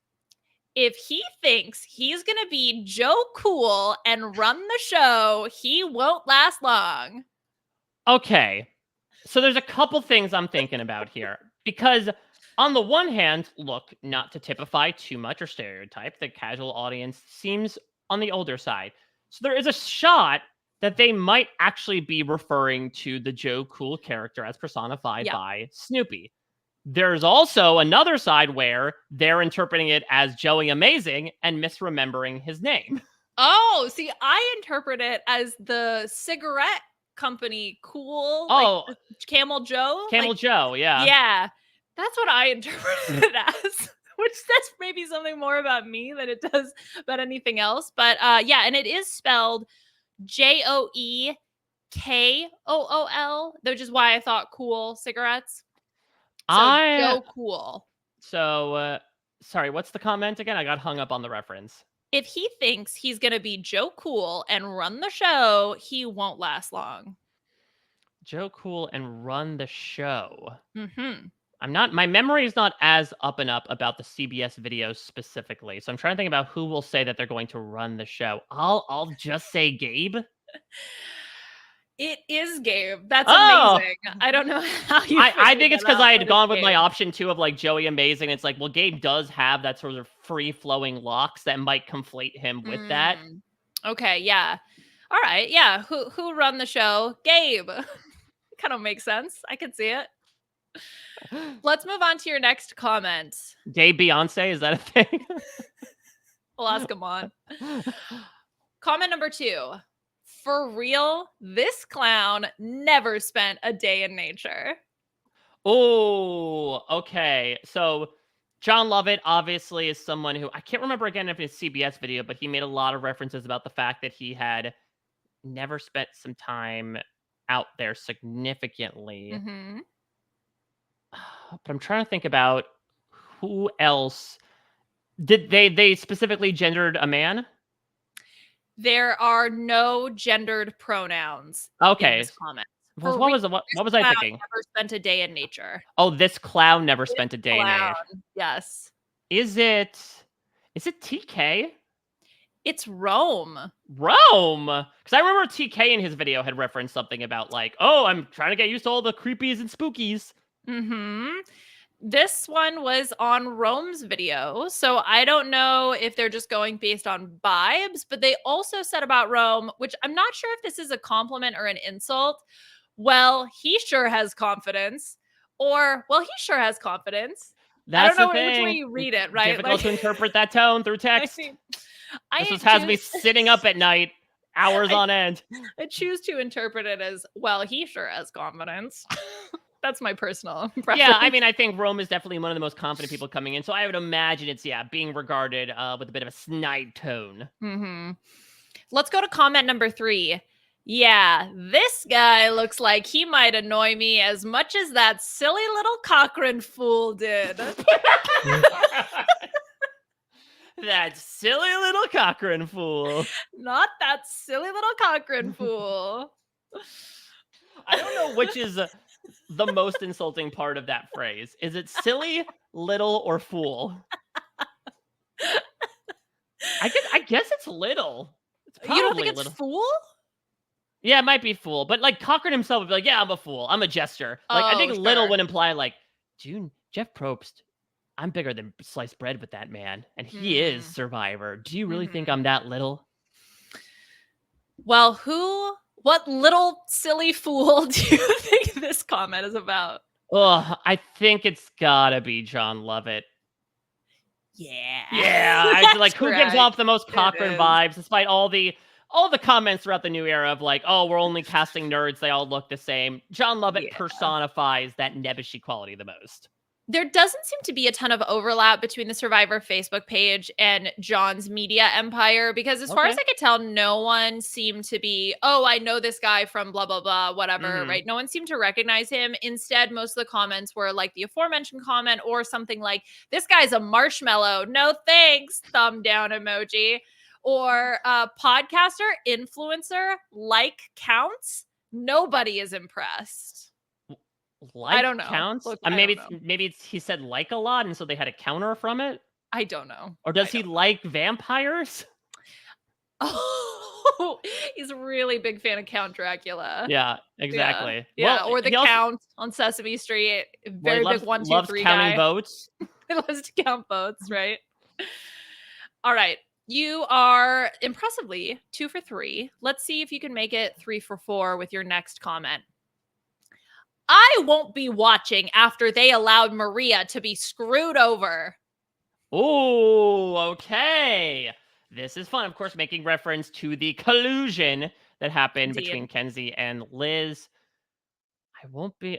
If he thinks he's going to be Joe Cool and run the show, he won't last long. Okay. So there's a couple things I'm thinking about here. Because on the one hand, look, not to typify too much or stereotype, the casual audience seems on the older side. So there is a shot that they might actually be referring to the Joe Cool character as personified by Snoopy. There's also another side where they're interpreting it as Joey Amazing and misremembering his name. Oh, see, I interpret it as the cigarette company Cool. Oh, like Camel Joe? Camel Joe, yeah. Yeah, that's what I interpreted it as. Which that's maybe something more about me than it does about anything else. But yeah, and it is spelled JOEKOOL, which is why I thought Cool cigarettes. So Joe Cool. So, sorry, what's the comment again? I got hung up on the reference. If he thinks he's going to be Joe Cool and run the show, he won't last long. Joe Cool and run the show. Mm-hmm. My memory is not as up and up about the CBS videos specifically. So I'm trying to think about who will say that they're going to run the show. I'll just say Gabe. It is Gabe. That's Oh, amazing. I don't know how you I figured think it's that because out, I but had it's gone with my Gabe. option 2 of like Joey Amazing. It's like, well, Gabe does have that sort of free flowing locks that might conflate him with that. Okay, yeah. All right, yeah. Who run the show? Gabe. Kind of makes sense. I can see it. Let's move on to your next comment. Gabe Beyonce, is that a thing? We'll ask him on. Comment number 2. For real, this clown never spent a day in nature. Oh, okay. So John Lovett obviously is someone who I can't remember again if it's a CBS video, but he made a lot of references about the fact that he had never spent some time out there significantly. Mm-hmm. But I'm trying to think about who else did they specifically gendered a man? There are no gendered pronouns in Okay. this comment. What For real, what this was I clown thinking? never spent a day in nature. Oh, this clown never This spent a day in clown, nature. yes. Is it TK? It's Rome. Rome? Because I remember TK in his video had referenced something about like, oh, I'm trying to get used to all the creepies and spookies. Mm-hmm. This one was on Rome's video, so I don't know if they're just going based on vibes, but they also said about Rome, which I'm not sure if this is a compliment or an insult. Well, he sure has confidence. Or, well, he sure has confidence. I That's don't the know which way thing. you read it, right? Difficult to interpret that tone through I text. mean, This has me sitting up at night, hours on end. I choose to interpret it as, well, he sure has confidence. That's my personal preference. Yeah, I mean, I think Rome is definitely one of the most confident people coming in. So I would imagine it's, being regarded with a bit of a snide tone. Mm-hmm. Let's go to comment number 3. Yeah, this guy looks like he might annoy me as much as that silly little Cochrane fool did. That silly little Cochrane fool. Not that silly little Cochrane fool. I don't know which is the most insulting part of that phrase. Is it silly, little, or fool? I guess it's little. It's probably You don't think it's little. fool? Yeah, it might be fool. But like Cochrane himself would be like, yeah, I'm a fool. I'm a jester. Like I think little would imply like, June, Jeff Probst, I'm bigger than sliced bread with that man. And he is Survivor. Do you really think I'm that little? Well, what little silly fool do you think this comment is about? Oh, I think it's gotta be John Lovett. Yeah. Yeah, I feel like who gives off the most Cochrane vibes, despite all the comments throughout the new era of like, oh, we're only casting nerds, they all look the same. John Lovett personifies that nebbishy quality the most. There doesn't seem to be a ton of overlap between the Survivor Facebook page and John's media empire, because as far as I could tell, no one seemed to be, oh, I know this guy from blah, blah, blah, whatever, right? No one seemed to recognize him. Instead, most of the comments were like the aforementioned comment or something like, this guy's a marshmallow. No thanks. Thumb down emoji. Or podcaster, influencer, like counts. Nobody is impressed. Like I don't know. counts? Look, maybe he said like a lot, and so they had a counter from it. I don't know. Or does he like vampires? Oh, he's a really big fan of Count Dracula. Yeah, exactly. Yeah, Well, or the Count on Sesame Street. Very big 1, 2, 3 loves counting guy. votes. He loves to count votes, right? All right. You are impressively 2 for 3. Let's see if you can make it 3 for 4 with your next comment. I won't be watching after they allowed Maria to be screwed over. Oh, okay. This is fun. Of course, making reference to the collusion that happened between Kenzie and Liz. I won't be...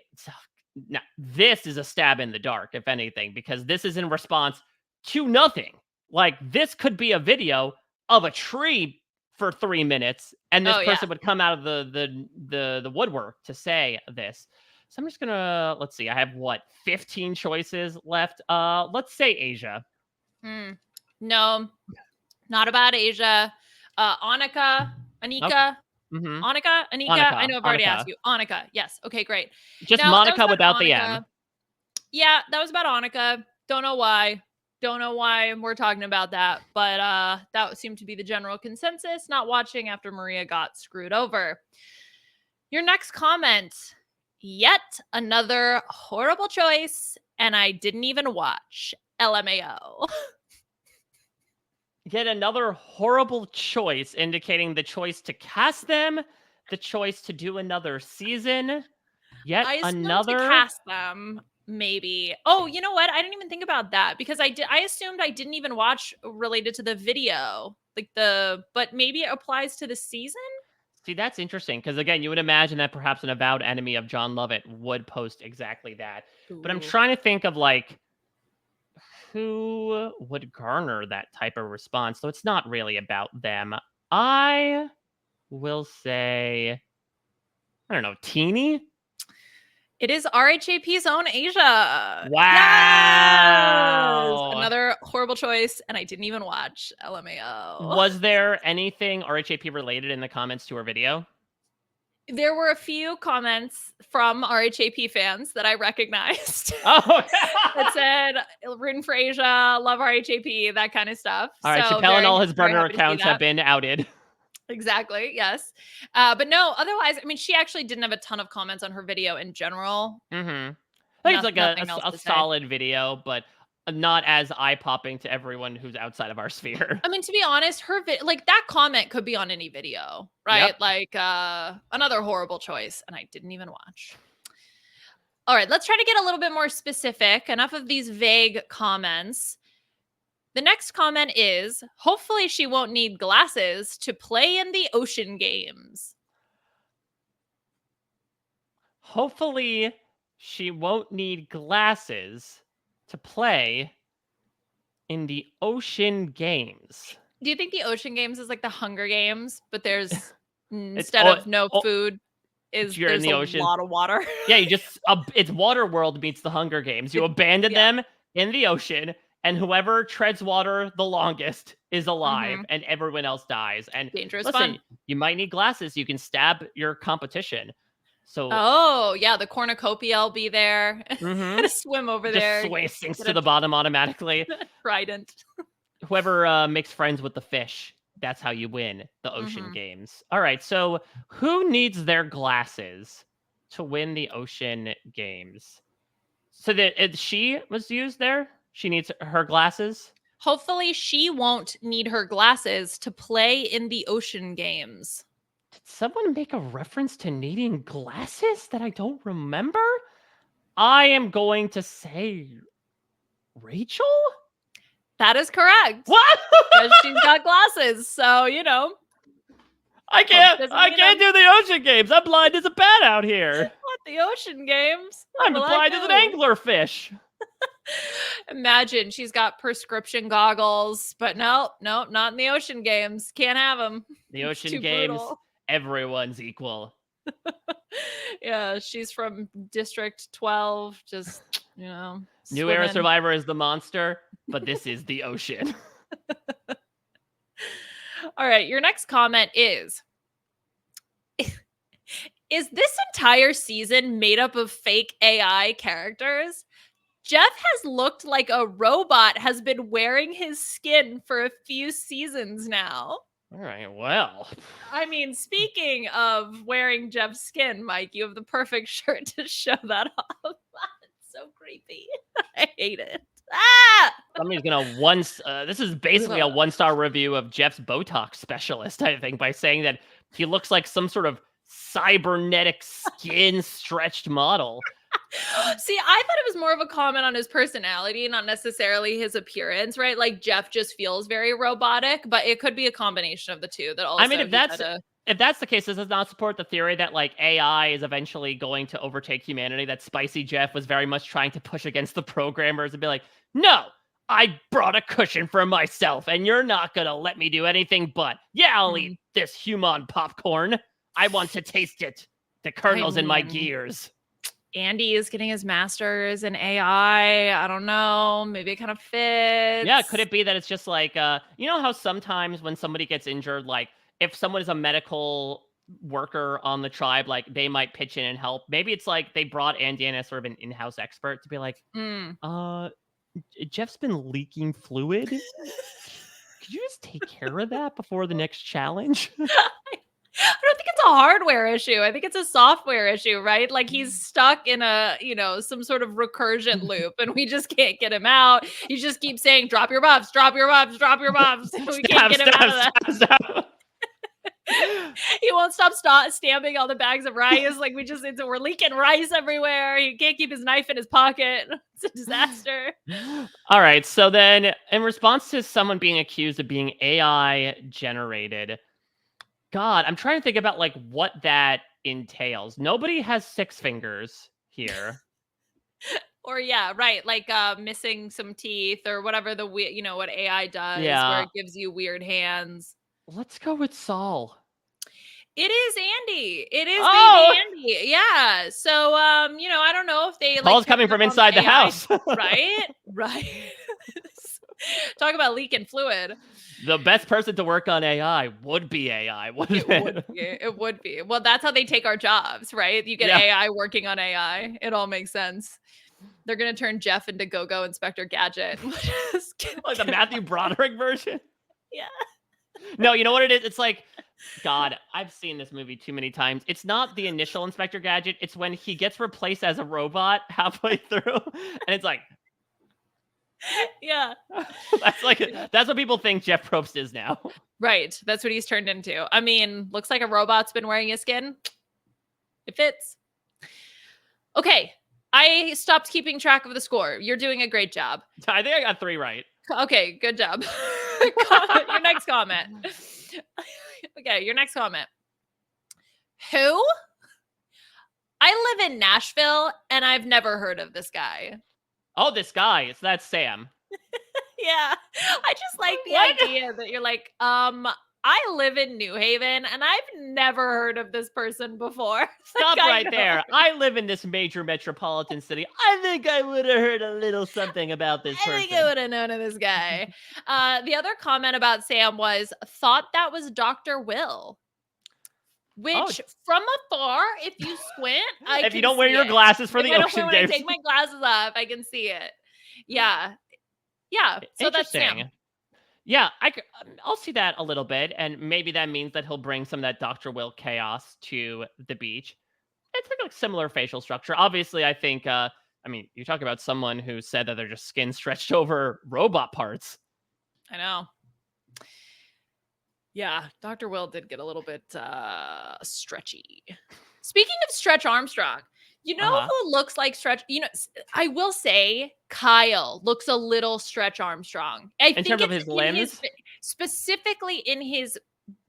Now, this is a stab in the dark, if anything, because this is in response to nothing. Like, this could be a video of a tree for 3 minutes, and this person would come out of the woodwork to say this. So I'm just gonna, let's see, I have 15 choices left. Let's say Asia. No, not about Asia. Anika. Mm-hmm. Annika? Anika? I Annika. know I've already asked Annika. you. Annika. Yes. Okay, great. Just Now, that was Monica about without the M. Annika. Yeah, that was about Annika. Don't know why. Don't know why we're talking about that, but that seemed to be the general consensus. Not watching after Maria got screwed over. Your next comment. Yet another horrible choice, and I didn't even watch. LMAO. Yet another horrible choice, indicating the choice to cast them, the choice to do another season. Yet I assumed to another. cast them, maybe. Oh, you know what? I didn't even think about that because I assumed I didn't even watch related to the video. But maybe it applies to the season? See, that's interesting because again, you would imagine that perhaps an avowed enemy of John Lovett would post exactly that. But I'm Ooh. trying to think of like who would garner that type of response. So it's not really about them. I will say, I don't know, Teeny? It is RHAP's own Asia. Yes! Wow. Another horrible choice, and I didn't even watch. LMAO. Was there anything RHAP related in the comments to her video? There were a few comments from RHAP fans that I recognized. Oh, that said, rooting for Asia, love RHAP, that kind of stuff. all right. So Chappelle and all his very burner happy to see accounts have that. been outed. Exactly. Yes. But no, otherwise, I mean, she actually didn't have a ton of comments on her video in general. Mm-hmm. I think it's like Nothing else a to say. solid video, but not as eye-popping to everyone who's outside of our sphere. I mean, to be honest, like that comment could be on any video, right? Yep. Like another horrible choice, and I didn't even watch. All right, let's try to get a little bit more specific. Enough of these vague comments. The next comment is, hopefully she won't need glasses to play in the ocean games. Hopefully, she won't need glasses to play in the ocean games. Do you think the ocean games is like the Hunger Games, but there's instead all- of no all- food, you're in there's the a ocean. lot of water? Yeah, you just it's Waterworld meets the Hunger Games. You abandon them in the ocean, and whoever treads water the longest is alive, and everyone else dies. And Dangerous listen, fun. you might need glasses. You can stab your competition. So Oh yeah, the cornucopia will be there. mhm. Gonna swim over just there. sinks to the bottom automatically. Trident. Whoever makes friends with the fish, that's how you win the ocean games. All right, so who needs their glasses to win the ocean games? So that she was used there. She needs her glasses. Hopefully, she won't need her glasses to play in the ocean games. Did someone make a reference to needing glasses that I don't remember? I am going to say Rachel? That is correct. What? Because she's got glasses, so you know. I can't do the ocean games. I'm blind as a bat out here. What, the ocean games? I'm blind as an anglerfish. Imagine she's got prescription goggles, but no, not in the ocean games. Can't have them. The ocean games, brutal. Everyone's equal. Yeah, she's from District 12, just, you know. New Era Survivor is the monster, but this is the ocean. All right, your next comment is this entire season made up of fake AI characters? Jeff has looked like a robot has been wearing his skin for a few seasons now. All right, well. I mean, speaking of wearing Jeff's skin, Mike, you have the perfect shirt to show that off. It's so creepy. I hate it. Ah! Somebody's gonna this is basically a 1-star review of Jeff's Botox specialist, I think, by saying that he looks like some sort of cybernetic skin stretched model. See, I thought it was more of a comment on his personality, not necessarily his appearance, right? Like Jeff just feels very robotic, but it could be a combination of the two. That also, I mean, if that's the case, this does not support the theory that like AI is eventually going to overtake humanity. That Spicy Jeff was very much trying to push against the programmers and be like, no, I brought a cushion for myself, and you're not gonna let me do anything but, yeah, I'll eat this human popcorn. I want to taste it. The kernels in my gears. Andy is getting his master's in AI. I don't know. Maybe it kind of fits. Yeah, could it be that it's just like, you know how sometimes when somebody gets injured, like if someone is a medical worker on the tribe, like they might pitch in and help. Maybe it's like they brought Andy in as sort of an in-house expert to be like, Jeff's been leaking fluid. Could you just take care of that before the next challenge? I don't think it's a hardware issue. I think it's a software issue, right? Like he's stuck in a, some sort of recursion loop and we just can't get him out. He just keeps saying, drop your buffs, drop your buffs, drop your buffs. We can't get him out of that. Stop. He won't stop stamping all the bags of rice. Like we're leaking rice everywhere. He can't keep his knife in his pocket. It's a disaster. All right. So then in response to someone being accused of being AI generated, God, I'm trying to think about like what that entails. Nobody has 6 fingers here. Or yeah, right. Like missing some teeth or whatever what AI does, where it gives you weird hands. Let's go with Saul. It is Andy. It is baby Andy. Yeah. So I don't know if they Saul's coming from inside the house. Right? Right. Talk about leaking fluid. The best person to work on AI would be AI, wouldn't it? It would be. Well, that's how they take our jobs, right? You get AI working on AI. It all makes sense. They're going to turn Jeff into Go-Go Inspector Gadget. Like the Matthew Broderick version? Yeah. No, you know what it is? It's like, God, I've seen this movie too many times. It's not the initial Inspector Gadget. It's when he gets replaced as a robot halfway through. And it's like, yeah. That's what people think Jeff Probst is now. Right. That's what he's turned into. I mean, looks like a robot's been wearing his skin. It fits. Okay. I stopped keeping track of the score. You're doing a great job. I think I got 3 right. Okay, good job. Your next comment. Okay, your next comment. Who? I live in Nashville and I've never heard of this guy. Oh, this guy. So that's Sam. Yeah. I just like the idea that you're like, I live in New Haven and I've never heard of this person before. Stop right there. I live in this major metropolitan city. I think I would have heard a little something about this person. I think I would have known of this guy. The other comment about Sam was, thought that was Dr. Will. Which, from afar, if you squint, if you don't wear your glasses for the ocean games. When I take my glasses off, I can see it. Yeah. Yeah. So that's Sam. Yeah, I'll see that a little bit, and maybe that means that he'll bring some of that Dr. Will chaos to the beach. It's like a similar facial structure. Obviously, I think, you talk about someone who said that they're just skin stretched over robot parts. I know. Yeah, Dr. Will did get a little bit stretchy. Speaking of Stretch Armstrong, you know who looks like Stretch? I will say Kyle looks a little Stretch Armstrong. In terms of his limbs? Specifically in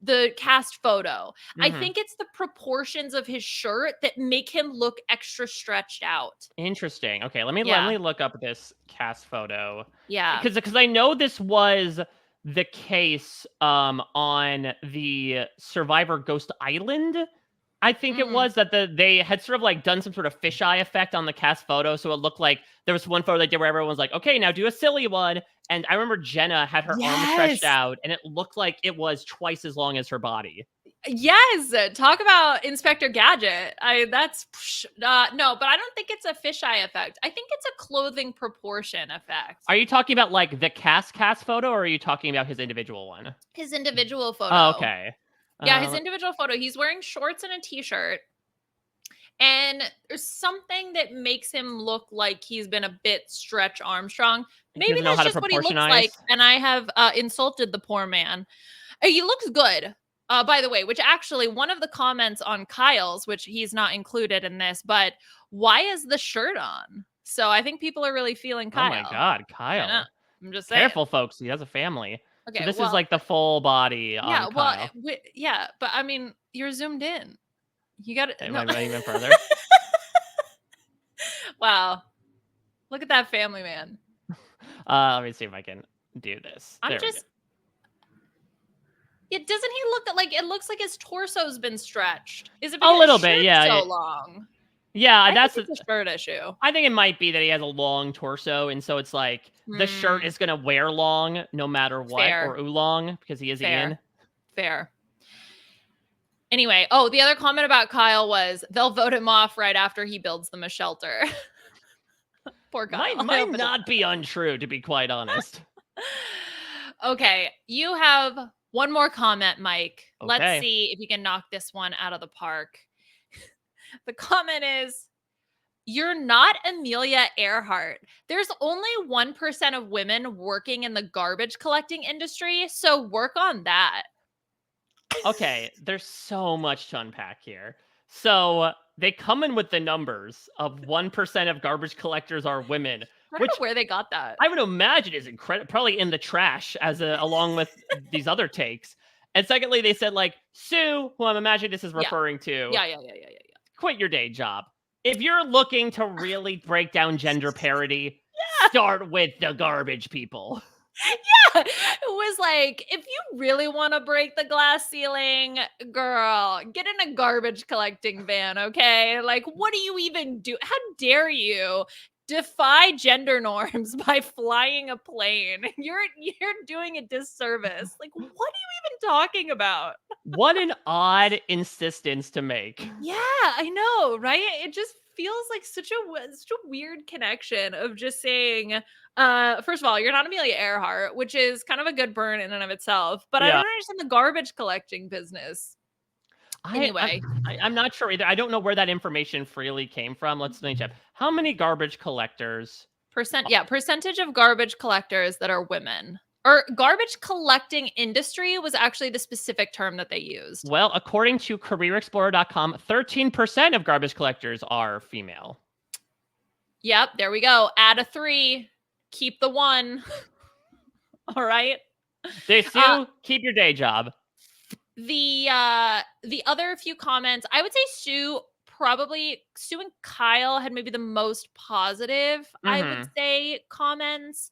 the cast photo. Mm-hmm. I think it's the proportions of his shirt that make him look extra stretched out. Interesting. Okay, let me look up this cast photo. Yeah. Because I know this was the case on the Survivor Ghost Island. I think it was that they had sort of like done some sort of fisheye effect on the cast photo. So it looked like there was one photo they did where everyone was like, okay, now do a silly one. And I remember Jenna had her arm stretched out and it looked like it was twice as long as her body. Yes. Talk about Inspector Gadget. No, but I don't think it's a fisheye effect. I think it's a clothing proportion effect. Are you talking about like the cast photo or are you talking about his individual one? His individual photo. Oh, okay. Yeah, his individual photo. He's wearing shorts and a t-shirt. And there's something that makes him look like he's been a bit Stretch Armstrong. Maybe that's just what he looks like. And I have insulted the poor man. He looks good, by the way, which actually one of the comments on Kyle's, which he's not included in this, but why is the shirt on? So I think people are really feeling Kyle. Oh my God, Kyle. I'm just saying. Careful, folks. He has a family. Okay, so this is like the full body on Kyle. But I mean, you're zoomed in. You got it. Am I even further? Wow. Look at that family man. Let me see if I can do this. Doesn't he look like it looks like his torso's been stretched? Is it because a little bit? Yeah. So long. Yeah, that's a shirt issue. I think it might be that he has a long torso, and so it's like the shirt is gonna wear long no matter what, or oolong because he is Ian. Fair. Anyway, the other comment about Kyle was they'll vote him off right after he builds them a shelter. Poor Kyle. Might not be untrue, to be quite honest. Okay, you have one more comment, Mike. Okay. Let's see if you can knock this one out of the park. The comment is, you're not Amelia Earhart. There's only 1% of women working in the garbage collecting industry, so work on that. Okay, there's so much to unpack here. So they come in with the numbers of 1% of garbage collectors are women, I don't which know where they got that. I would imagine is incredible, probably in the trash along with these other takes. And secondly, they said like, Sue, who I'm imagining this is referring to, Yeah. quit your day job. If you're looking to really break down gender parity, start with the garbage people. Yeah, it was like, if you really want to break the glass ceiling, girl, get in a garbage collecting van, okay? Like, what do you even do? How dare you defy gender norms by flying a plane? You're doing a disservice. Like, what are you even talking about? What an odd insistence to make. Yeah, I know, right? It just feels like such a weird connection of just saying, first of all, you're not Amelia Earhart, which is kind of a good burn in and of itself, but I Yeah. don't understand the garbage collecting business. Anyway, I'm not sure either. I don't know where that information freely came from. Let me check. How many garbage collectors? percentage of garbage collectors that are women. Or garbage collecting industry was actually the specific term that they used. Well, according to careerexplorer.com, 13% of garbage collectors are female. Yep, there we go. Add a 3, keep the 1. All right. Sue, keep your day job. The other few comments, I would say Sue and Kyle had maybe the most positive, I would say, comments.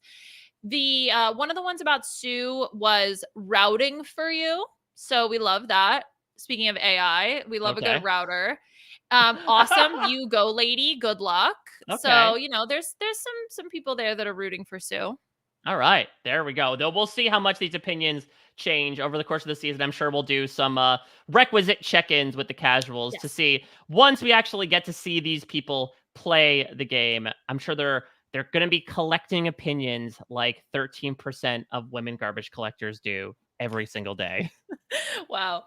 The one of the ones about Sue was routing for you. So we love that. Speaking of AI, we love a good router. Awesome. You go, lady. Good luck. Okay. So, there's some people there that are rooting for Sue. All right. There we go. Though we'll see how much these opinions change over the course of the season. I'm sure we'll do some requisite check-ins with the casuals to see once we actually get to see these people play the game. I'm sure they're going to be collecting opinions like 13% of women garbage collectors do every single day. Wow.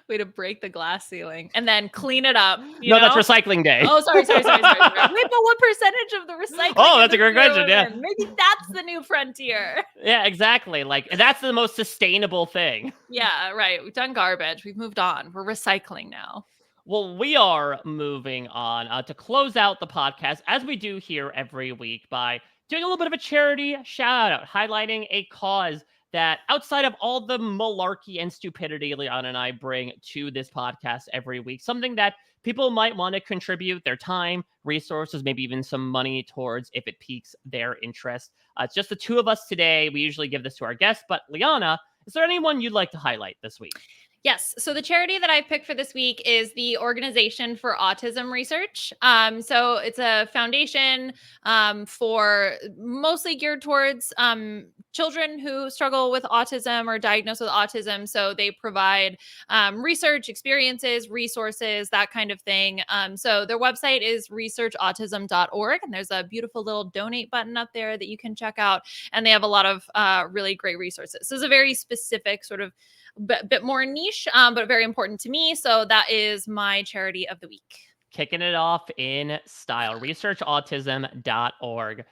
Way to break the glass ceiling and then clean it up. That's recycling day. Oh, sorry. Wait, but what percentage of the recycling? Oh, that's a great question. Yeah. Maybe that's the new frontier. Yeah, exactly. Like, that's the most sustainable thing. Yeah, right. We've done garbage. We've moved on. We're recycling now. Well, we are moving on to close out the podcast, as we do here every week, by doing a little bit of a charity shout out, highlighting a cause that outside of all the malarkey and stupidity Liana and I bring to this podcast every week, something that people might want to contribute their time, resources, maybe even some money towards if it piques their interest. It's just the two of us today. We usually give this to our guests, but Liana, is there anyone you'd like to highlight this week? Yes. So the charity that I picked for this week is the Organization for Autism Research. So it's a foundation for mostly geared towards children who struggle with autism or diagnosed with autism. So they provide research, experiences, resources, that kind of thing. So their website is researchautism.org, and there's a beautiful little donate button up there that you can check out. And they have a lot of really great resources. So it's a very specific sort of bit more niche, but very important to me. So that is my charity of the week. Kicking it off in style, researchautism.org.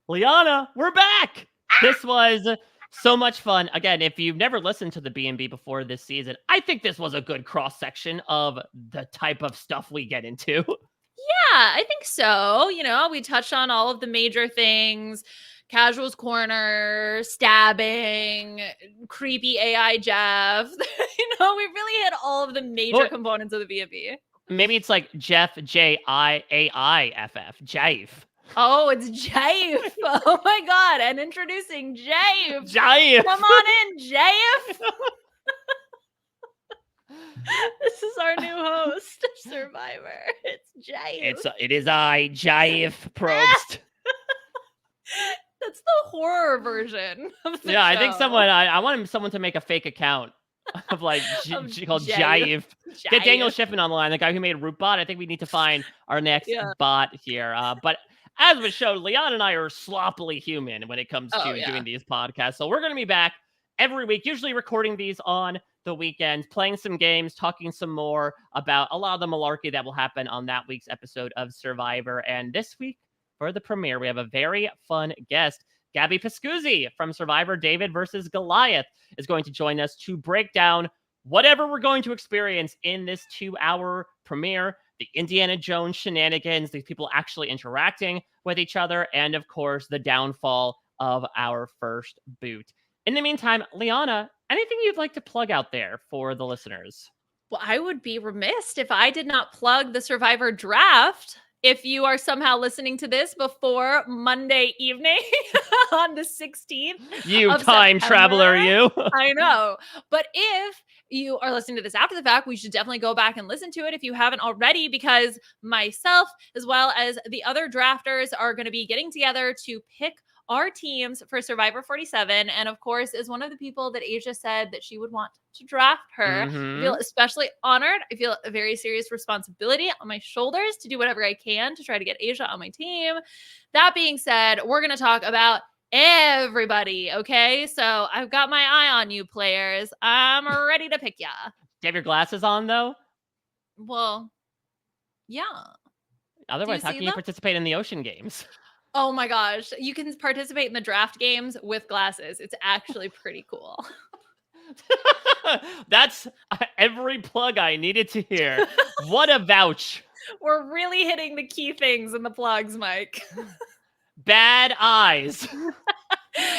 Liana, we're back. This was so much fun. Again, if you've never listened to the B&B before this season, I think this was a good cross-section of the type of stuff we get into. Yeah, I think so. We touched on all of the major things. Casuals Corner, stabbing, creepy AI Jeff. We really hit all of the major components of the B&B. Maybe it's like Jeff, J-I-A-I-F-F, Jaif. Oh, it's Jaif. Oh my God. And introducing Jaif. Jaif. Come on in, Jaif. This is our new host, Survivor. It's Jaif. It is I, Jaif Probst. That's the horror version of the show. I think I want someone to make a fake account of like called Jaif. Jaif. Get Daniel Shippen online, the guy who made RootBot. I think we need to find our next bot here. But as was shown, Leon and I are sloppily human when it comes to doing these podcasts. So we're going to be back every week, usually recording these on the weekends, playing some games, talking some more about a lot of the malarkey that will happen on that week's episode of Survivor. And this week, for the premiere, we have a very fun guest. Gabby Pascuzzi from Survivor David versus Goliath is going to join us to break down whatever we're going to experience in this 2-hour premiere, the Indiana Jones shenanigans, these people actually interacting with each other, and of course, the downfall of our first boot. In the meantime, Liana, anything you'd like to plug out there for the listeners? Well, I would be remiss if I did not plug the Survivor draft. If you are somehow listening to this before Monday evening on the 16th, you time traveler, you. I know. But if you are listening to this after the fact, we should definitely go back and listen to it if you haven't already, because myself, as well as the other drafters, are going to be getting together to pick our teams for Survivor 47. And of course, is one of the people that Asia said that she would want to draft her. I feel especially honored. I feel a very serious responsibility on my shoulders to do whatever I can to try to get Asia on my team. That being said, we're going to talk about everybody. Okay. So I've got my eye on you, players. I'm ready to pick ya. Do you have your glasses on, though? Well, yeah. Otherwise, how can you participate in the ocean games? Oh my gosh. You can participate in the draft games with glasses. It's actually pretty cool. That's every plug I needed to hear. What a vouch. We're really hitting the key things in the plugs, Mike. Bad eyes.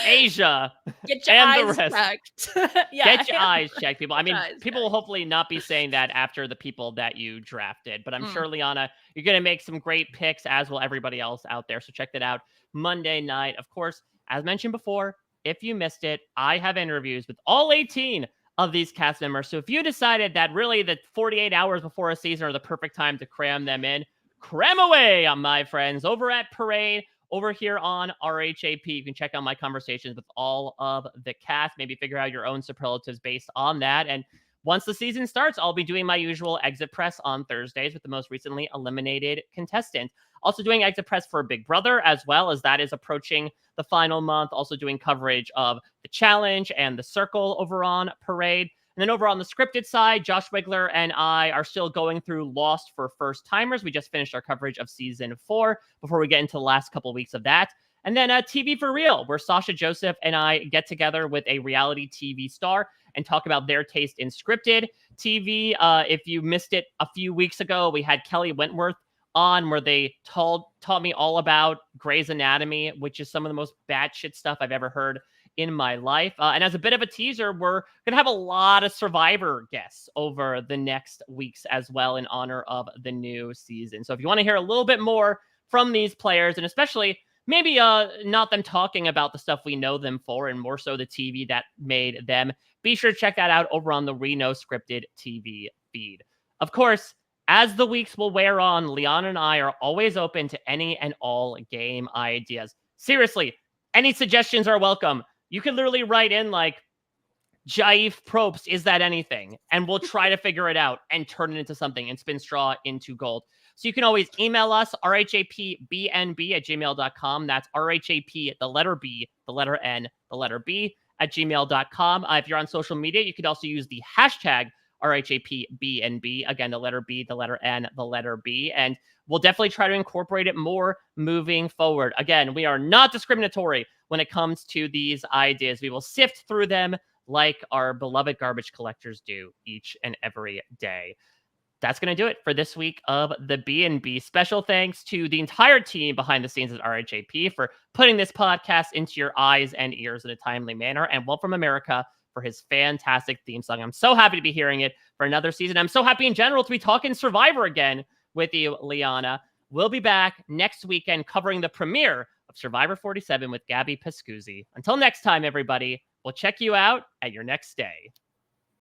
Asia. Get your eyes checked. Get your eyes checked, people. I mean, people will hopefully not be saying that after the people that you drafted, but I'm sure, Liana, you're going to make some great picks, as will everybody else out there. So check that out Monday night. Of course, as mentioned before, if you missed it, I have interviews with all 18 of these cast members. So if you decided that really the 48 hours before a season are the perfect time to cram them in, cram away, my friends, over at Parade. Over here on RHAP, you can check out my conversations with all of the cast, maybe figure out your own superlatives based on that. And once the season starts, I'll be doing my usual exit press on Thursdays with the most recently eliminated contestant. Also doing exit press for Big Brother, as well as that is approaching the final month. Also doing coverage of the challenge and the circle over on Parade. And then over on the scripted side, Josh Wigler and I are still going through Lost for First Timers. We just finished our coverage of season 4 before we get into the last couple weeks of that. And then TV for Real, where Sasha Joseph and I get together with a reality TV star and talk about their taste in scripted TV. If you missed it a few weeks ago, we had Kelly Wentworth on where they taught me all about Grey's Anatomy, which is some of the most batshit stuff I've ever heard in my life. And as a bit of a teaser, we're going to have a lot of Survivor guests over the next weeks as well in honor of the new season. So if you want to hear a little bit more from these players, and especially maybe not them talking about the stuff we know them for and more so the TV that made them, be sure to check that out over on the Reno Scripted TV feed. Of course, as the weeks will wear on, Leon and I are always open to any and all game ideas. Seriously, any suggestions are welcome. You can literally write in like, Jaif Probst, is that anything? And we'll try to figure it out and turn it into something and spin straw into gold. So you can always email us, rhapbnb@gmail.com. That's rhap, the letter B, the letter N, the letter B @gmail.com. If you're on social media, you could also use the hashtag RHAPBNB. Again, the letter B, the letter N, the letter B. And we'll definitely try to incorporate it more moving forward. Again, we are not discriminatory when it comes to these ideas. We will sift through them like our beloved garbage collectors do each and every day. That's going to do it for this week of the B&B. Special thanks to the entire team behind the scenes at RHAP for putting this podcast into your eyes and ears in a timely manner. And Will from America for his fantastic theme song. I'm so happy to be hearing it for another season. I'm so happy in general to be talking Survivor again with you, Liana. We'll be back next weekend covering the premiere of Survivor 47 with Gabby Pascuzzi. Until next time, everybody, we'll check you out at your next stay.